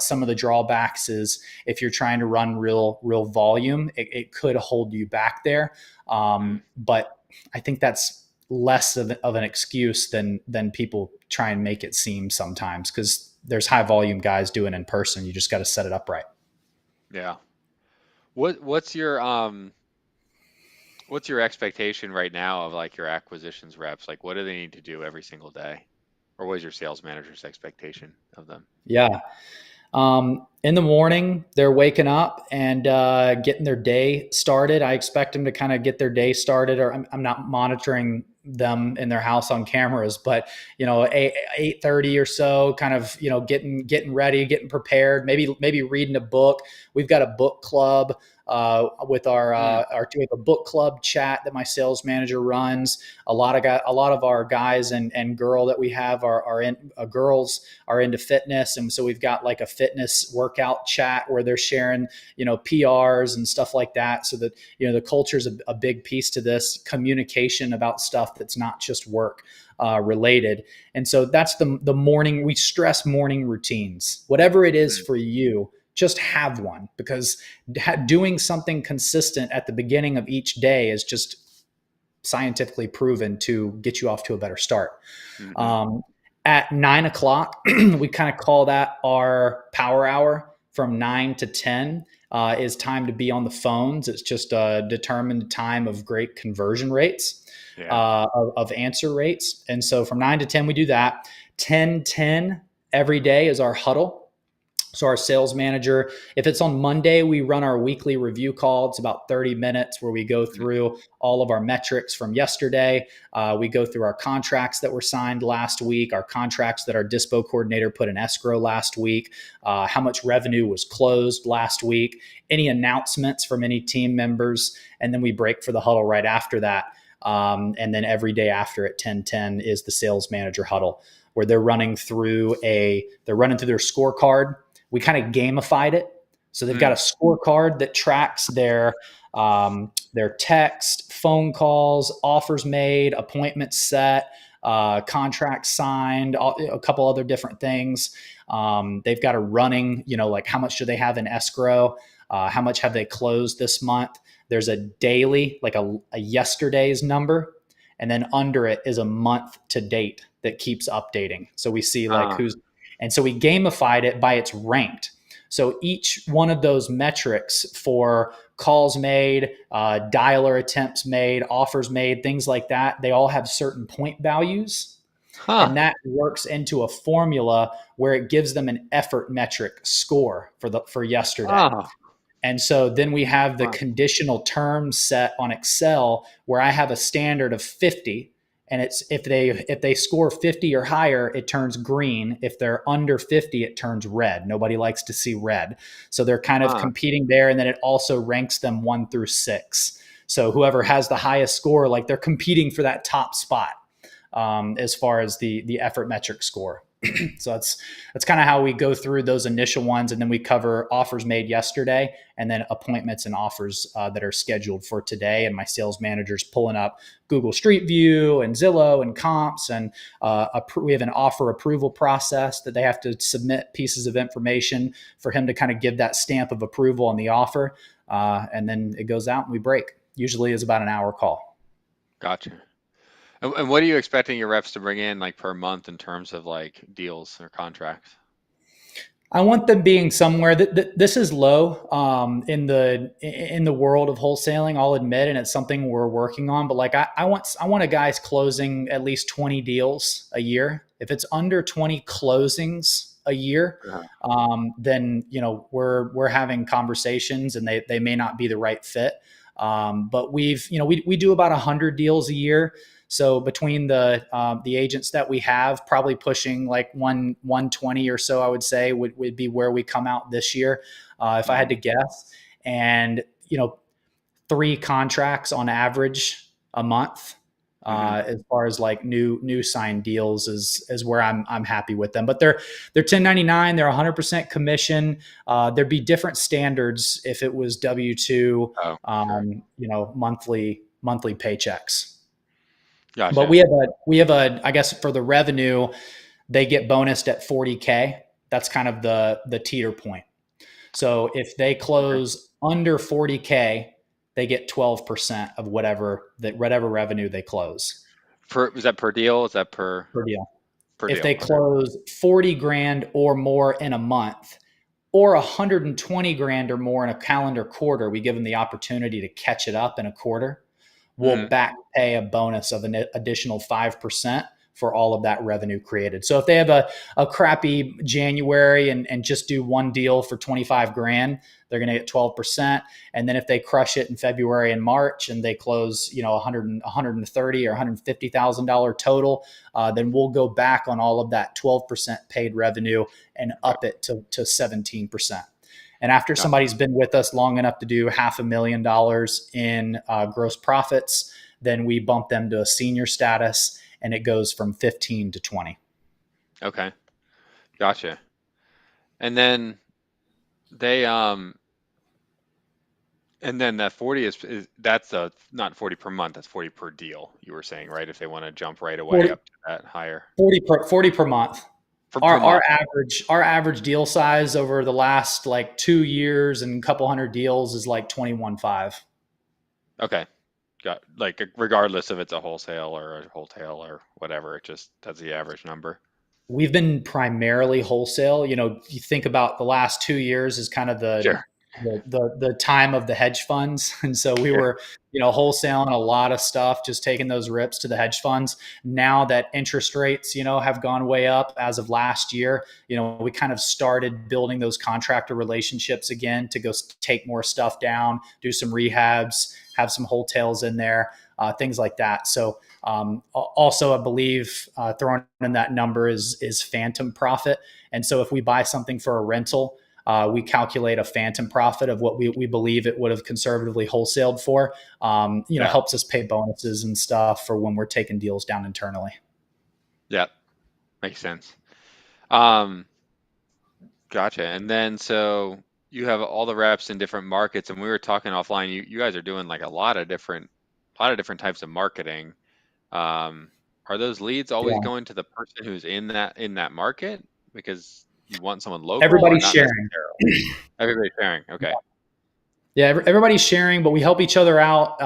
Some of the drawbacks is if you're trying to run real volume, it could hold you back there. mm. But I think that's less of an excuse than people try and make it seem sometimes, because there's high volume guys doing in person. You just got to set it up right. Yeah. What's your expectation right now of like your acquisitions reps? Like what do they need to do every single day? Or what is your sales manager's expectation of them? Yeah. In the morning, they're waking up and getting their day started. I expect them to kind of get their day started, or I'm not monitoring them in their house on cameras, but 8:30 or so, kind of getting ready, getting prepared. Maybe reading a book. We've got a book club with Mm, we have a book club chat that my sales manager runs. A lot of our guys and girl that we have are in girls are into fitness, and so we've got like a fitness workout chat where they're sharing PRs and stuff like that, so that the culture is a big piece to this communication about stuff that's not just work related. And so that's the morning. We stress morning routines, whatever it is mm, for you. Just have one, because doing something consistent at the beginning of each day is just scientifically proven to get you off to a better start. mm-hmm. Um, at 9 o'clock, we kind of call that our power hour. From 9 to 10 is time to be on the phones. It's just a determined time of great conversion rates, Yeah. of answer rates. And so from 9 to 10, we do that. 10-10 every day is our huddle. So our sales manager, if it's on Monday, we run our weekly review call. It's about 30 minutes where we go Mm, through all of our metrics from yesterday. We go through our contracts that were signed last week, our contracts that our dispo coordinator put in escrow last week, how much revenue was closed last week, any announcements from any team members, and then we break for the huddle right after that. And then every day after at 10:10 is the sales manager huddle, where they're running through their scorecard. We kind of gamified it. So they've got a mm. scorecard that tracks their text, phone calls, offers made, appointments set, contracts signed, a couple other different things. They've got a running, like how much do they have in escrow? How much have they closed this month? There's a daily, like a yesterday's number. And then under it is a month to date that keeps updating. So we see like Ah, who's, and so we gamified it by its ranked. So each one of those metrics for calls made, dialer attempts made, offers made, things like that, they all have certain point values. huh. And that works into a formula where it gives them an effort metric score for yesterday. Oh, And so then we have the wow. conditional terms set on Excel where I have a standard of 50. And it's if they score 50 or higher, it turns green. If they're under 50, it turns red. Nobody likes to see red. So they're kind of Ah, competing there. And then it also ranks them 1 through 6. So whoever has the highest score, like they're competing for that top spot, as far as the effort metric score. So that's kind of how we go through those initial ones, and then we cover offers made yesterday, and then appointments and offers that are scheduled for today. And my sales manager's pulling up Google Street View and Zillow and comps, and we have an offer approval process that they have to submit pieces of information for him to kind of give that stamp of approval on the offer, and then it goes out and we break. Usually is about an hour call. gotcha. And what are you expecting your reps to bring in like per month in terms of like deals or contracts? I want them being somewhere that this is low in the world of wholesaling. I'll admit, and it's something we're working on. But like I want a guy's closing at least 20 deals a year. If it's under 20 closings a year, Uh, then we're having conversations, and they may not be the right fit. But we do about 100 deals a year. So between the agents that we have, probably pushing like 120 or so, I would say would be where we come out this year, if I had mm, to guess. And 3 contracts on average a month. Hmm. As far as like new signed deals is where I'm happy with them. But they're 1099. They're 100% commission. There'd be different standards if it was W-2, Oh, sure. monthly paychecks. But Gotcha. we have a I guess for the revenue they get bonused at 40K. That's kind of the teeter point. So if they Okay. close under 40K, they get 12% of whatever revenue they close Is that per deal? Is that per deal. per If deal? they Okay. close 40 grand or more in a month, or 120 grand or more in a calendar quarter, we give them the opportunity to catch it up in a quarter. We'll Hmm. back pay a bonus of an additional 5% for all of that revenue created. So if they have a crappy January and just do one deal for 25 grand, they're going to get 12%. And then if they crush it in February and March and they close, 130 or $150,000 total, then we'll go back on all of that 12% paid revenue and Okay. up it to 17%. And after Gotcha. somebody's been with us long enough to do $500,000 in gross profits, then we bump them to a senior status and it goes from 15 to 20. Okay. Gotcha. And then they and then that 40 is that's not 40 per month, that's 40 per deal, you were saying, right? If they want to jump right away 40, up to that higher. 40 per month. Per month. Our average deal size over the last like 2 years and a couple hundred deals is like 21.5. Okay. Got like regardless if it's a wholesale or a wholesale or whatever, it just that's the average number. We've been primarily wholesale. You think about the last 2 years as kind of the Sure. the time of the hedge funds, and so we Sure. were wholesaling a lot of stuff, just taking those rips to the hedge funds. Now that interest rates have gone way up as of last year, we kind of started building those contractor relationships again to go take more stuff down, do some rehabs, have some wholesales in there, things like that. So also, I believe thrown in that number is phantom profit. And so, if we buy something for a rental, we calculate a phantom profit of what we believe it would have conservatively wholesaled for. Yeah. Helps us pay bonuses and stuff for when we're taking deals down internally. Yeah. Makes sense. Um, Gotcha. And then so you have all the reps in different markets, and we were talking offline. You guys are doing like a lot of different types of marketing. Um, are those leads always Yeah, going to the person who's in that market because you want someone local or everybody's not sharing. necessarily? Everybody's sharing. Okay. Yeah, everybody's sharing, but we help each other out.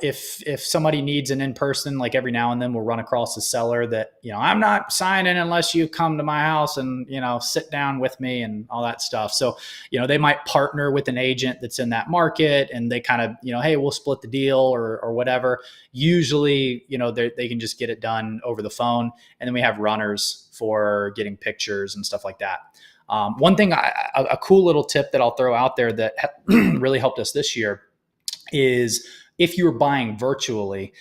If somebody needs an in person, like every now and then we'll run across a seller that I'm not signing unless you come to my house and sit down with me and all that stuff. So they might partner with an agent that's in that market, and they kind of hey, we'll split the deal or whatever. Usually they can just get it done over the phone, and then we have runners for getting pictures and stuff like that. One thing, a cool little tip that I'll throw out there that really helped us this year is if you're buying virtually,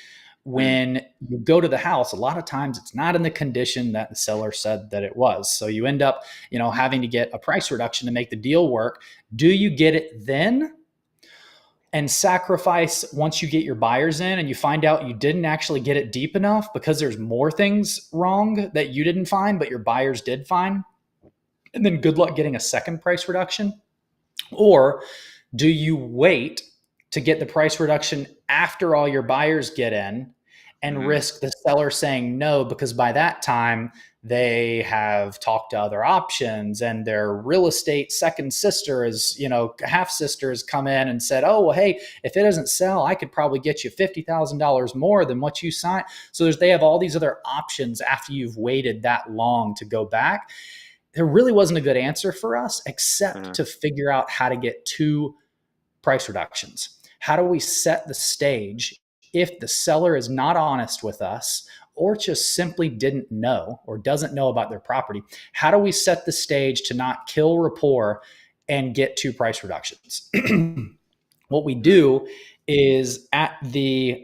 Mm, when you go to the house, a lot of times it's not in the condition that the seller said that it was. So you end up, having to get a price reduction to make the deal work. Do you get it then and sacrifice once you get your buyers in and you find out you didn't actually get it deep enough because there's more things wrong that you didn't find, but your buyers did find? And then good luck getting a second price reduction? Or do you wait to get the price reduction after all your buyers get in and hmm. risk the seller saying no because by that time they have talked to other options and their real estate second sister is, half sister has come in and said, oh, well, hey, if it doesn't sell, I could probably get you $50,000 more than what you signed. So they have all these other options after you've waited that long to go back. There really wasn't a good answer for us except Uh, to figure out how to get two price reductions. How do we set the stage if the seller is not honest with us or just simply didn't know or doesn't know about their property? How do we set the stage to not kill rapport and get two price reductions? What we mm, do is at the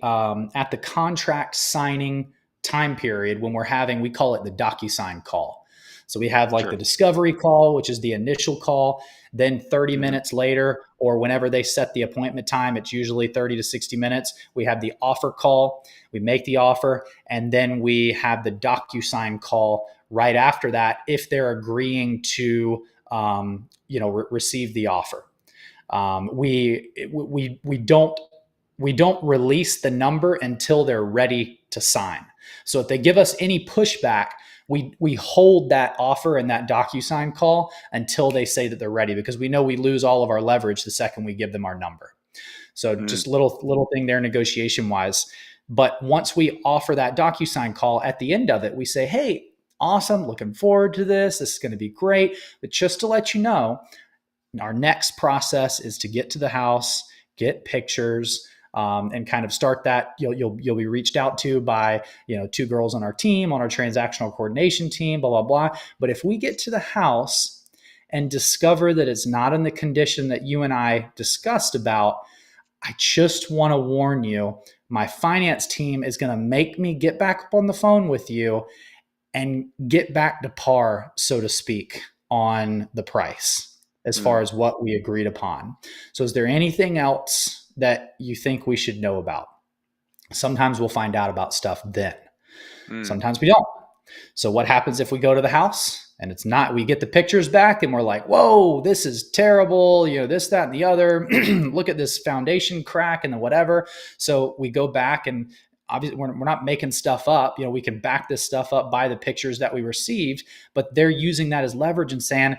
contract signing time period when we're having, we call it the DocuSign call. So we have like Sure. the discovery call, which is the initial call. Then 30 Hmm. minutes later, or whenever they set the appointment time, it's usually 30 to 60 minutes. We have the offer call. We make the offer, and then we have the DocuSign call right after that if they're agreeing to receive the offer. We don't release the number until they're ready to sign. So if they give us any pushback, we hold that offer and that DocuSign call until they say that they're ready, because we know we lose all of our leverage the second we give them our number. So Mm. just little thing there negotiation wise. But once we offer that DocuSign call, at the end of it, we say, hey, awesome, looking forward to this. This is going to be great. But just to let you know, our next process is to get to the house, get pictures, and kind of start that. You'll be reached out to by two girls on our team, on our transactional coordination team, blah blah blah. But if we get to the house and discover that it's not in the condition that you and I discussed about, I just want to warn you, my finance team is going to make me get back up on the phone with you and get back to par, so to speak, on the price as far Mm. as what we agreed upon. So is there anything else that you think we should know about? Sometimes we'll find out about stuff then. Mm. Sometimes we don't. So what happens if we go to the house and it's not, we get the pictures back and we're like, whoa, this is terrible, this, that, and the other. Look at this foundation crack and the whatever. So we go back, and obviously we're not making stuff up. We can back this stuff up by the pictures that we received, but they're using that as leverage and saying,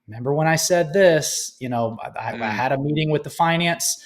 remember when I said this? I Mm. had a meeting with the finance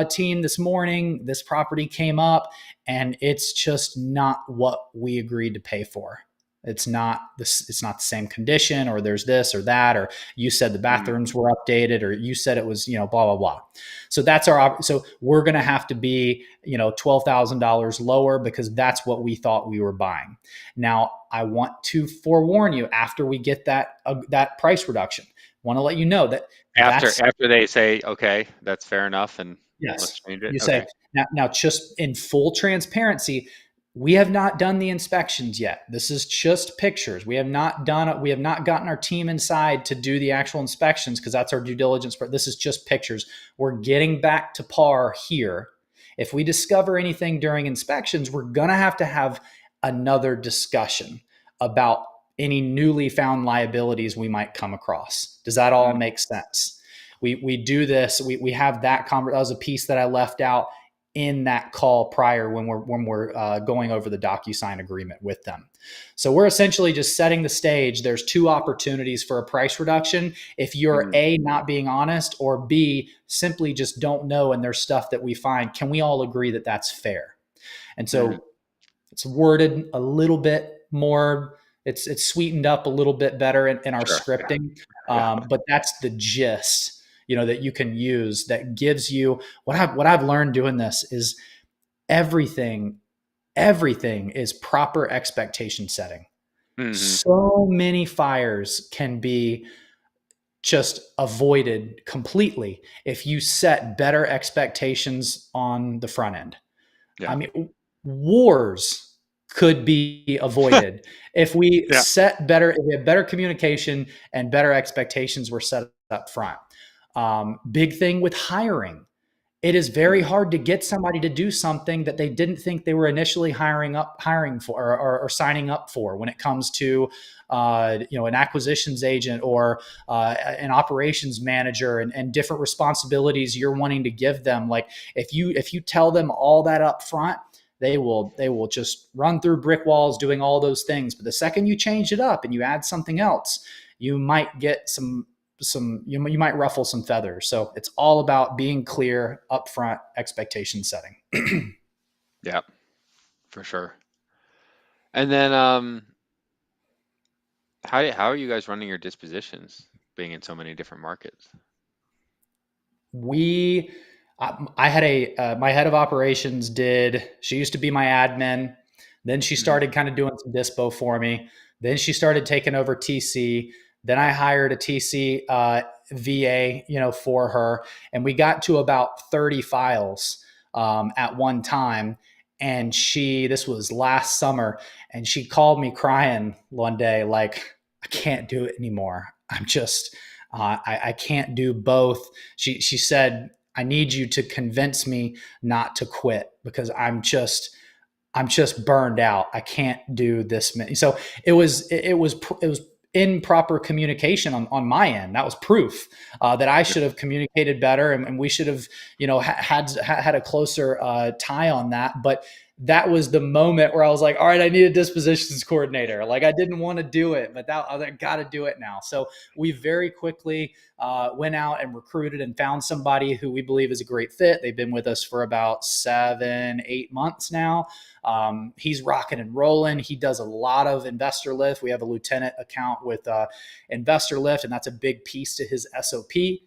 team this morning. This property came up, and it's just not what we agreed to pay for. It's not this. It's not the same condition, or there's this or that, or you said the Mm. bathrooms were updated, or you said it was blah blah blah. So that's our. So we're going to have to be $12,000 lower, because that's what we thought we were buying. Now I want to forewarn you, after we get that price reduction, want to let you know that After that's after they say, okay, that's fair enough, and let's yes. change it. You say Okay. now, just in full transparency, we have not done the inspections yet. This is just pictures. We have not gotten our team inside to do the actual inspections, because that's our due diligence. But this is just pictures. We're getting back to par here. If we discover anything during inspections, we're going to have another discussion about any newly found liabilities we might come across. Does that all Mm. make sense? We do this. We have that that was a piece that I left out in that call prior, when we're going over the DocuSign agreement with them. So we're essentially just setting the stage. There's two opportunities for a price reduction. If you're Mm. A, not being honest, or B, simply just don't know, and there's stuff that we find, can we all agree that that's fair? And Mm. so it's worded a little bit more. It's sweetened up a little bit better in our Sure. Yeah. scripting, Yeah. but that's the gist, that you can use, that gives you what I've learned doing this is everything. Everything is proper expectation setting. Hmm. So many fires can be just avoided completely if you set better expectations on the front end. I Yeah. mean, wars could be avoided if we Yeah. if we have better communication and better expectations were set up front. Big thing with hiring. It is very Mm. hard to get somebody to do something that they didn't think they were initially hiring for, or signing up for, when it comes to an acquisitions agent, or an operations manager, and different responsibilities you're wanting to give them. Like if you tell them all that up front, they will just run through brick walls doing all those things. But the second you change it up and you add something else, you might get you might ruffle some feathers. So it's all about being clear, upfront expectation setting. Yeah, for sure. And then, how are you guys running your dispositions, being in so many different markets? we I had my head of operations she used to be my admin. Then she Hmm. started kind of doing some dispo for me. Then she started taking over TC. Then I hired a TC VA, for her, and we got to about 30 files at one time. And this was last summer, and she called me crying one day, like, I can't do it anymore. I can't do both. She said, I need you to convince me not to quit because I'm just burned out. I can't do this many. So it was improper communication on my end. That was proof that I should have communicated better, and we should have, had a closer tie on that. But that was the moment where I was like, all right, I need a dispositions coordinator. Like, I didn't want to do it, but I got to do it now. So we very quickly went out and recruited and found somebody who we believe is a great fit. They've been with us for about 7-8 months now. He's rocking and rolling. He does a lot of investor lift. We have a lieutenant account with investor lift, and that's a big piece to his SOP.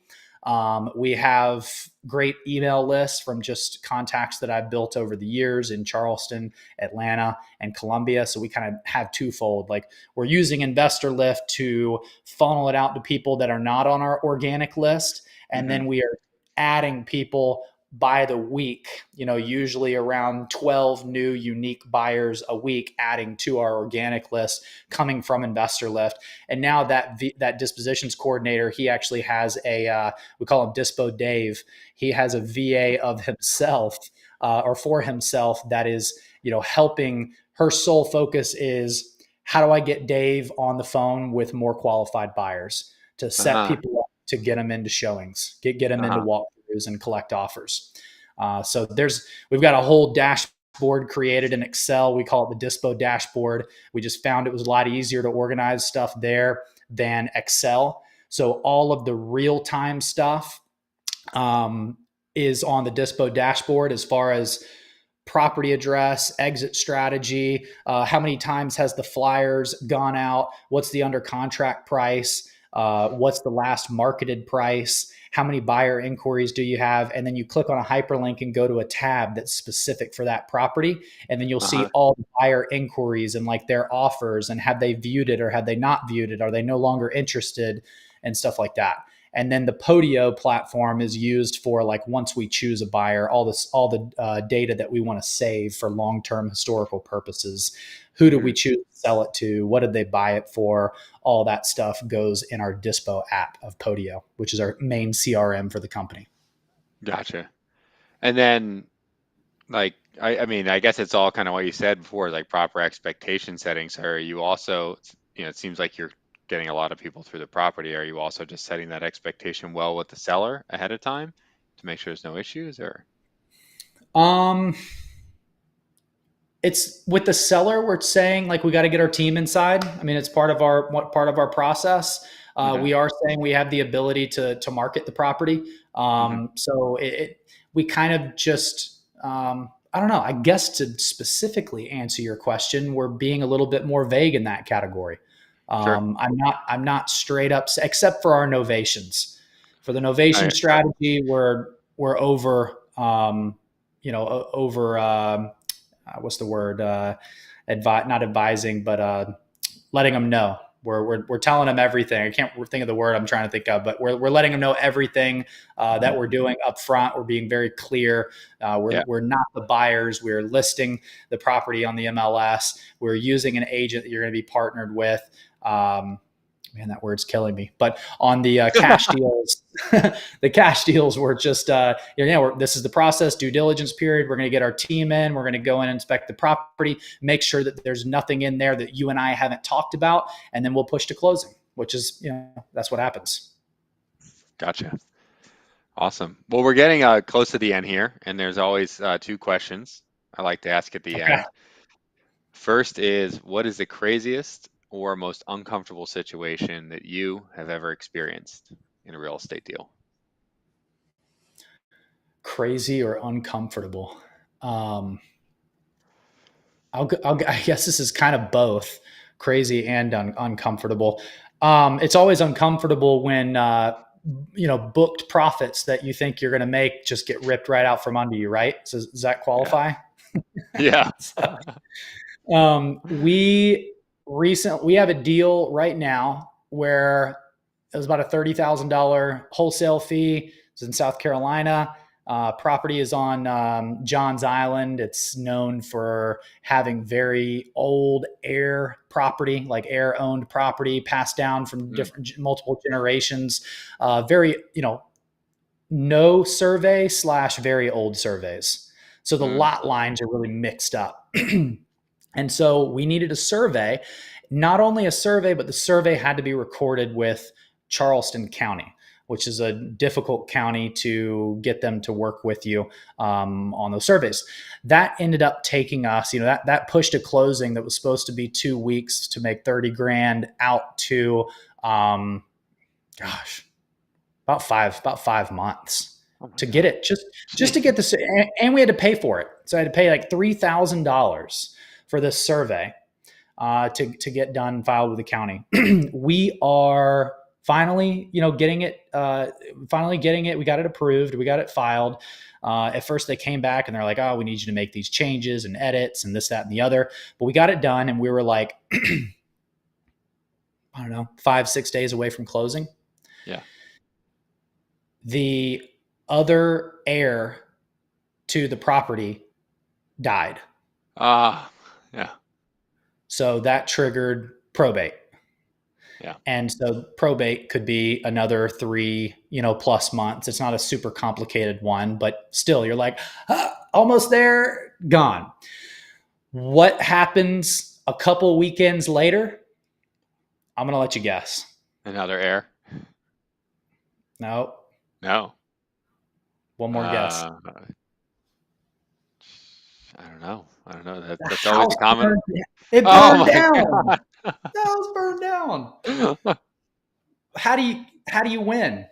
We have great email lists from just contacts that I've built over the years in Charleston, Atlanta, and Columbia. So we kind of have twofold. Like, we're using investor lift to funnel it out to people that are not on our organic list. And Mm-hmm. then we are adding people by the week, usually around 12 new unique buyers a week, adding to our organic list coming from investor lift. And now that dispositions coordinator, he actually has we call him Dispo Dave. He has a VA of himself, or for himself, that is, helping. Her sole focus is, how do I get Dave on the phone with more qualified buyers to set Uh-huh. people up to get them into showings, get them into Uh-huh. walkthroughs and collect offers. So we've got a whole dashboard created in Excel. We call it the Dispo dashboard. We just found it was a lot easier to organize stuff there than Excel. So all of the real-time stuff is on the Dispo dashboard, as far as property address, exit strategy, how many times has the flyers gone out, what's the under contract price, what's the last marketed price, how many buyer inquiries do you have, and then you click on a hyperlink and go to a tab that's specific for that property, and then you'll see Uh-huh. all the buyer inquiries and like their offers, and have they viewed it or have they not viewed it, are they no longer interested, and stuff like that. And then the Podio platform is used for, like, once we choose a buyer, all the data that we want to save for long-term historical purposes. Who do we Mm-hmm. choose to sell it to? What did they buy it for? All that stuff goes in our Dispo app of Podio, which is our main CRM for the company. Gotcha. And then, like, I mean, I guess it's all kind of what you said before, like proper expectation setting. So are you also, it seems like you're getting a lot of people through the property. Are you also just setting that expectation well with the seller ahead of time to make sure there's no issues, or? Um, it's with the seller, we're saying, like, we got to get our team inside. I mean, it's part of our process. Mm-hmm. We are saying we have the ability to market the property. Mm-hmm. So we kind of just, I don't know. I guess, to specifically answer your question, we're being a little bit more vague in that category. Sure. I'm not straight up, except for our novations. For the novation I, strategy, we're over, over. What's the word? Not advising, but letting them know. We're telling them everything. I can't think of the word I'm trying to think of, but we're letting them know everything that we're doing up front. We're being very clear. yeah. We're not the buyers. We're listing the property on the MLS. We're using an agent that you're going to be partnered with. Man, that word's killing me. But on the cash deals, the cash deals were just, this is the process, due diligence period. We're going to get our team in. We're going to go in and inspect the property, make sure that there's nothing in there that you and I haven't talked about, and then we'll push to closing, which is, that's what happens. Gotcha. Awesome. Well, we're getting close to the end here, and there's always two questions I like to ask at the Okay. end. First is, what is the craziest or most uncomfortable situation that you have ever experienced in a real estate deal? Crazy or uncomfortable? Um, I guess this is kind of both crazy and uncomfortable. It's always uncomfortable when, booked profits that you think you're going to make just get ripped right out from under you, right? So does that Yeah. qualify? Yeah. So, we have a deal right now where it was about a $30,000 wholesale fee. It's in South Carolina. Property is on Johns Island. It's known for having very old air property, like air owned property passed down from Mm, different multiple generations. Very, no survey slash very old surveys. So the mm, lot lines are really mixed up. And so we needed a survey, not only a survey, but the survey had to be recorded with Charleston County, which is a difficult county to get them to work with you on those surveys. That ended up taking us, that pushed a closing that was supposed to be 2 weeks to make 30 grand out to, gosh, about 5 months oh my to get God. it, just to get this, and we had to pay for it. So I had to pay like $3,000 for this survey to get done and filed with the county. We are finally, getting it. Finally getting it. We got it approved. We got it filed. At first, they came back and they're like, "Oh, we need you to make these changes and edits and this, that, and the other." But we got it done, and we were like, I don't know, 5-6 days away from closing. Yeah. The other heir to the property died. Ah, yeah, So that triggered probate. yeah. And so probate could be another 3, plus months. It's not a super complicated one, but still you're like, almost there, gone. What happens a couple weekends later? I'm going to let you guess. Another air? No, No. one more guess. Uh, I don't know. I don't know. The That's always house common. burned, it Oh burned my down. God. The house burned down. How do you win?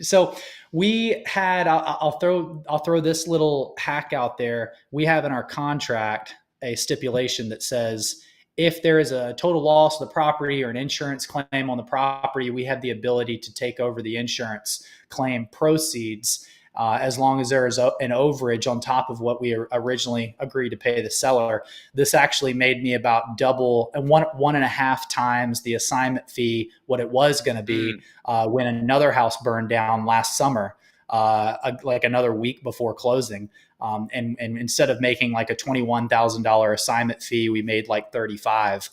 So we had, I'll throw this little hack out there. We have in our contract a stipulation that says if there is a total loss of the property or an insurance claim on the property, we have the ability to take over the insurance claim proceeds, as long as there is an overage on top of what we originally agreed to pay the seller. This actually made me about double and one and a half times the assignment fee what it was going to be Mm, when another house burned down last summer, like another week before closing. And instead of making like a $21,000 assignment fee, we made like 35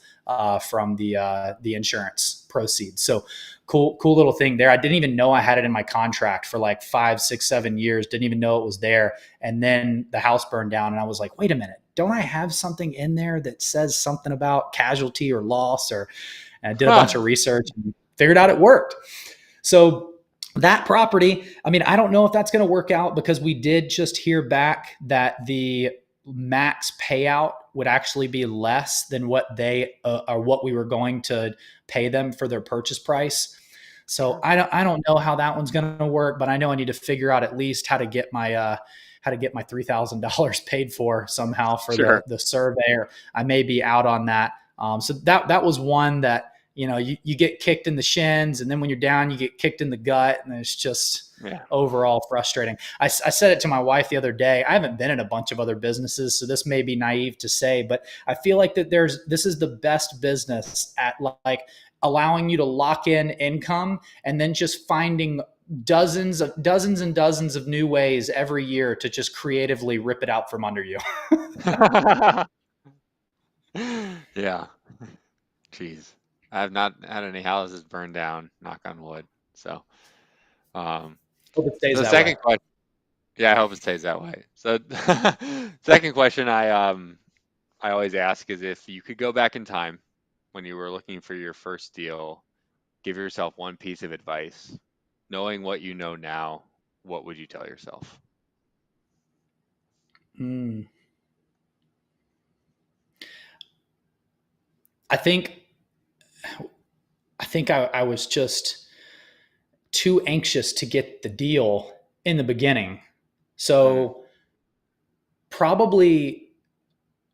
from the insurance proceeds. So cool little thing there. I didn't even know I had it in my contract for like 5, 6, 7 years. Didn't even know it was there. And then the house burned down, and I was like, wait a minute, don't I have something in there that says something about casualty or loss? And I did a bunch of huh. research and figured out it worked. So that property, I mean, I don't know if that's going to work out, because we did just hear back that the max payout would actually be less than what they or what we were going to pay them for their purchase price. So Sure. I don't know how that one's going to work, but I know I need to figure out at least how to get my $3,000 paid for somehow for Sure. the survey, or I may be out on that. So that was one that, you get kicked in the shins, and then when you're down, you get kicked in the gut, and it's just Yeah. overall frustrating. I said it to my wife the other day. I haven't been in a bunch of other businesses, so this may be naive to say, but I feel like this is the best business at like allowing you to lock in income and then just finding dozens and dozens of new ways every year to just creatively rip it out from under you. Yeah. Jeez. I have not had any houses burned down, knock on wood. So, um, Hope it so stays the that way. second question, yeah, I hope it stays that way. So, second question I always ask is if you could go back in time when you were looking for your first deal, give yourself one piece of advice. Knowing what you know now, what would you tell yourself? Mm. I think I was just too anxious to get the deal in the beginning. Mm, So probably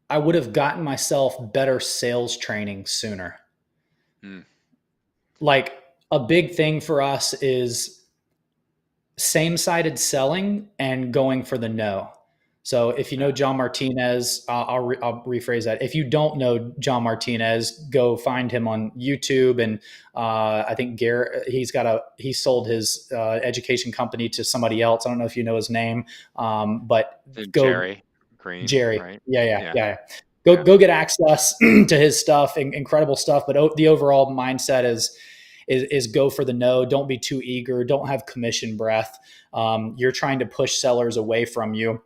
I would have gotten myself better sales training sooner. mm, Like a big thing for us is same sided selling and going for the no. So if you know John Martinez, I'll rephrase that. If you don't know John Martinez, go find him on YouTube. And I think Garrett, he sold his education company to somebody else. I don't know if you know his name, but go Jerry Green, Jerry. right? Yeah, yeah, Yeah, yeah. Go yeah. go get access to his stuff. Incredible stuff. But the overall mindset is go for the no. Don't be too eager. Don't have commission breath. You're trying to push sellers away from you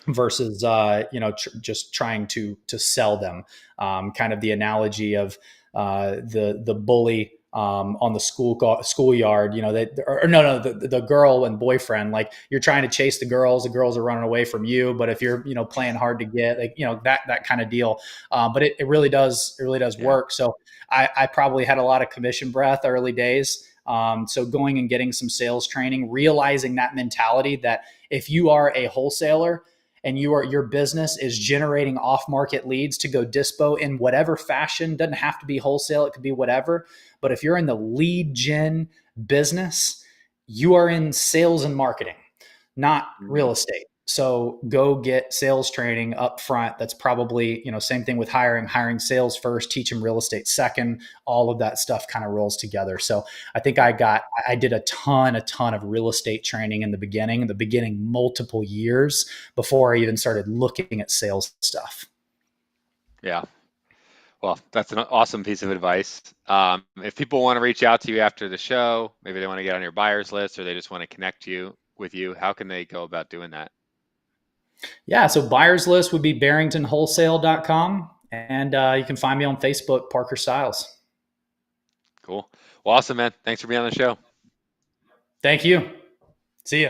versus just trying to sell them. Kind of the analogy of the bully on the schoolyard. Or no, the girl and boyfriend. Like, you're trying to chase the girls are running away from you. But if you're playing hard to get, like, that kind of deal. But it really does Yeah. work. So I probably had a lot of commission breath early days. So going and getting some sales training, realizing that mentality that if you are a wholesaler and your business is generating off market leads to go dispo in whatever fashion, doesn't have to be wholesale, it could be whatever. But if you're in the lead gen business, you are in sales and marketing, not Mhm. real estate. So go get sales training up front. That's probably, same thing with hiring sales first, teach them real estate second. All of that stuff kind of rolls together. So I think I did a ton of real estate training in the beginning, multiple years before I even started looking at sales stuff. Yeah. Well, that's an awesome piece of advice. If people want to reach out to you after the show, maybe they want to get on your buyers list or they just want to connect with you, how can they go about doing that? Yeah. So buyers list would be barringtonwholesale.com. And you can find me on Facebook, Parker Styles. Cool. Well, awesome, man. Thanks for being on the show. Thank you. See you.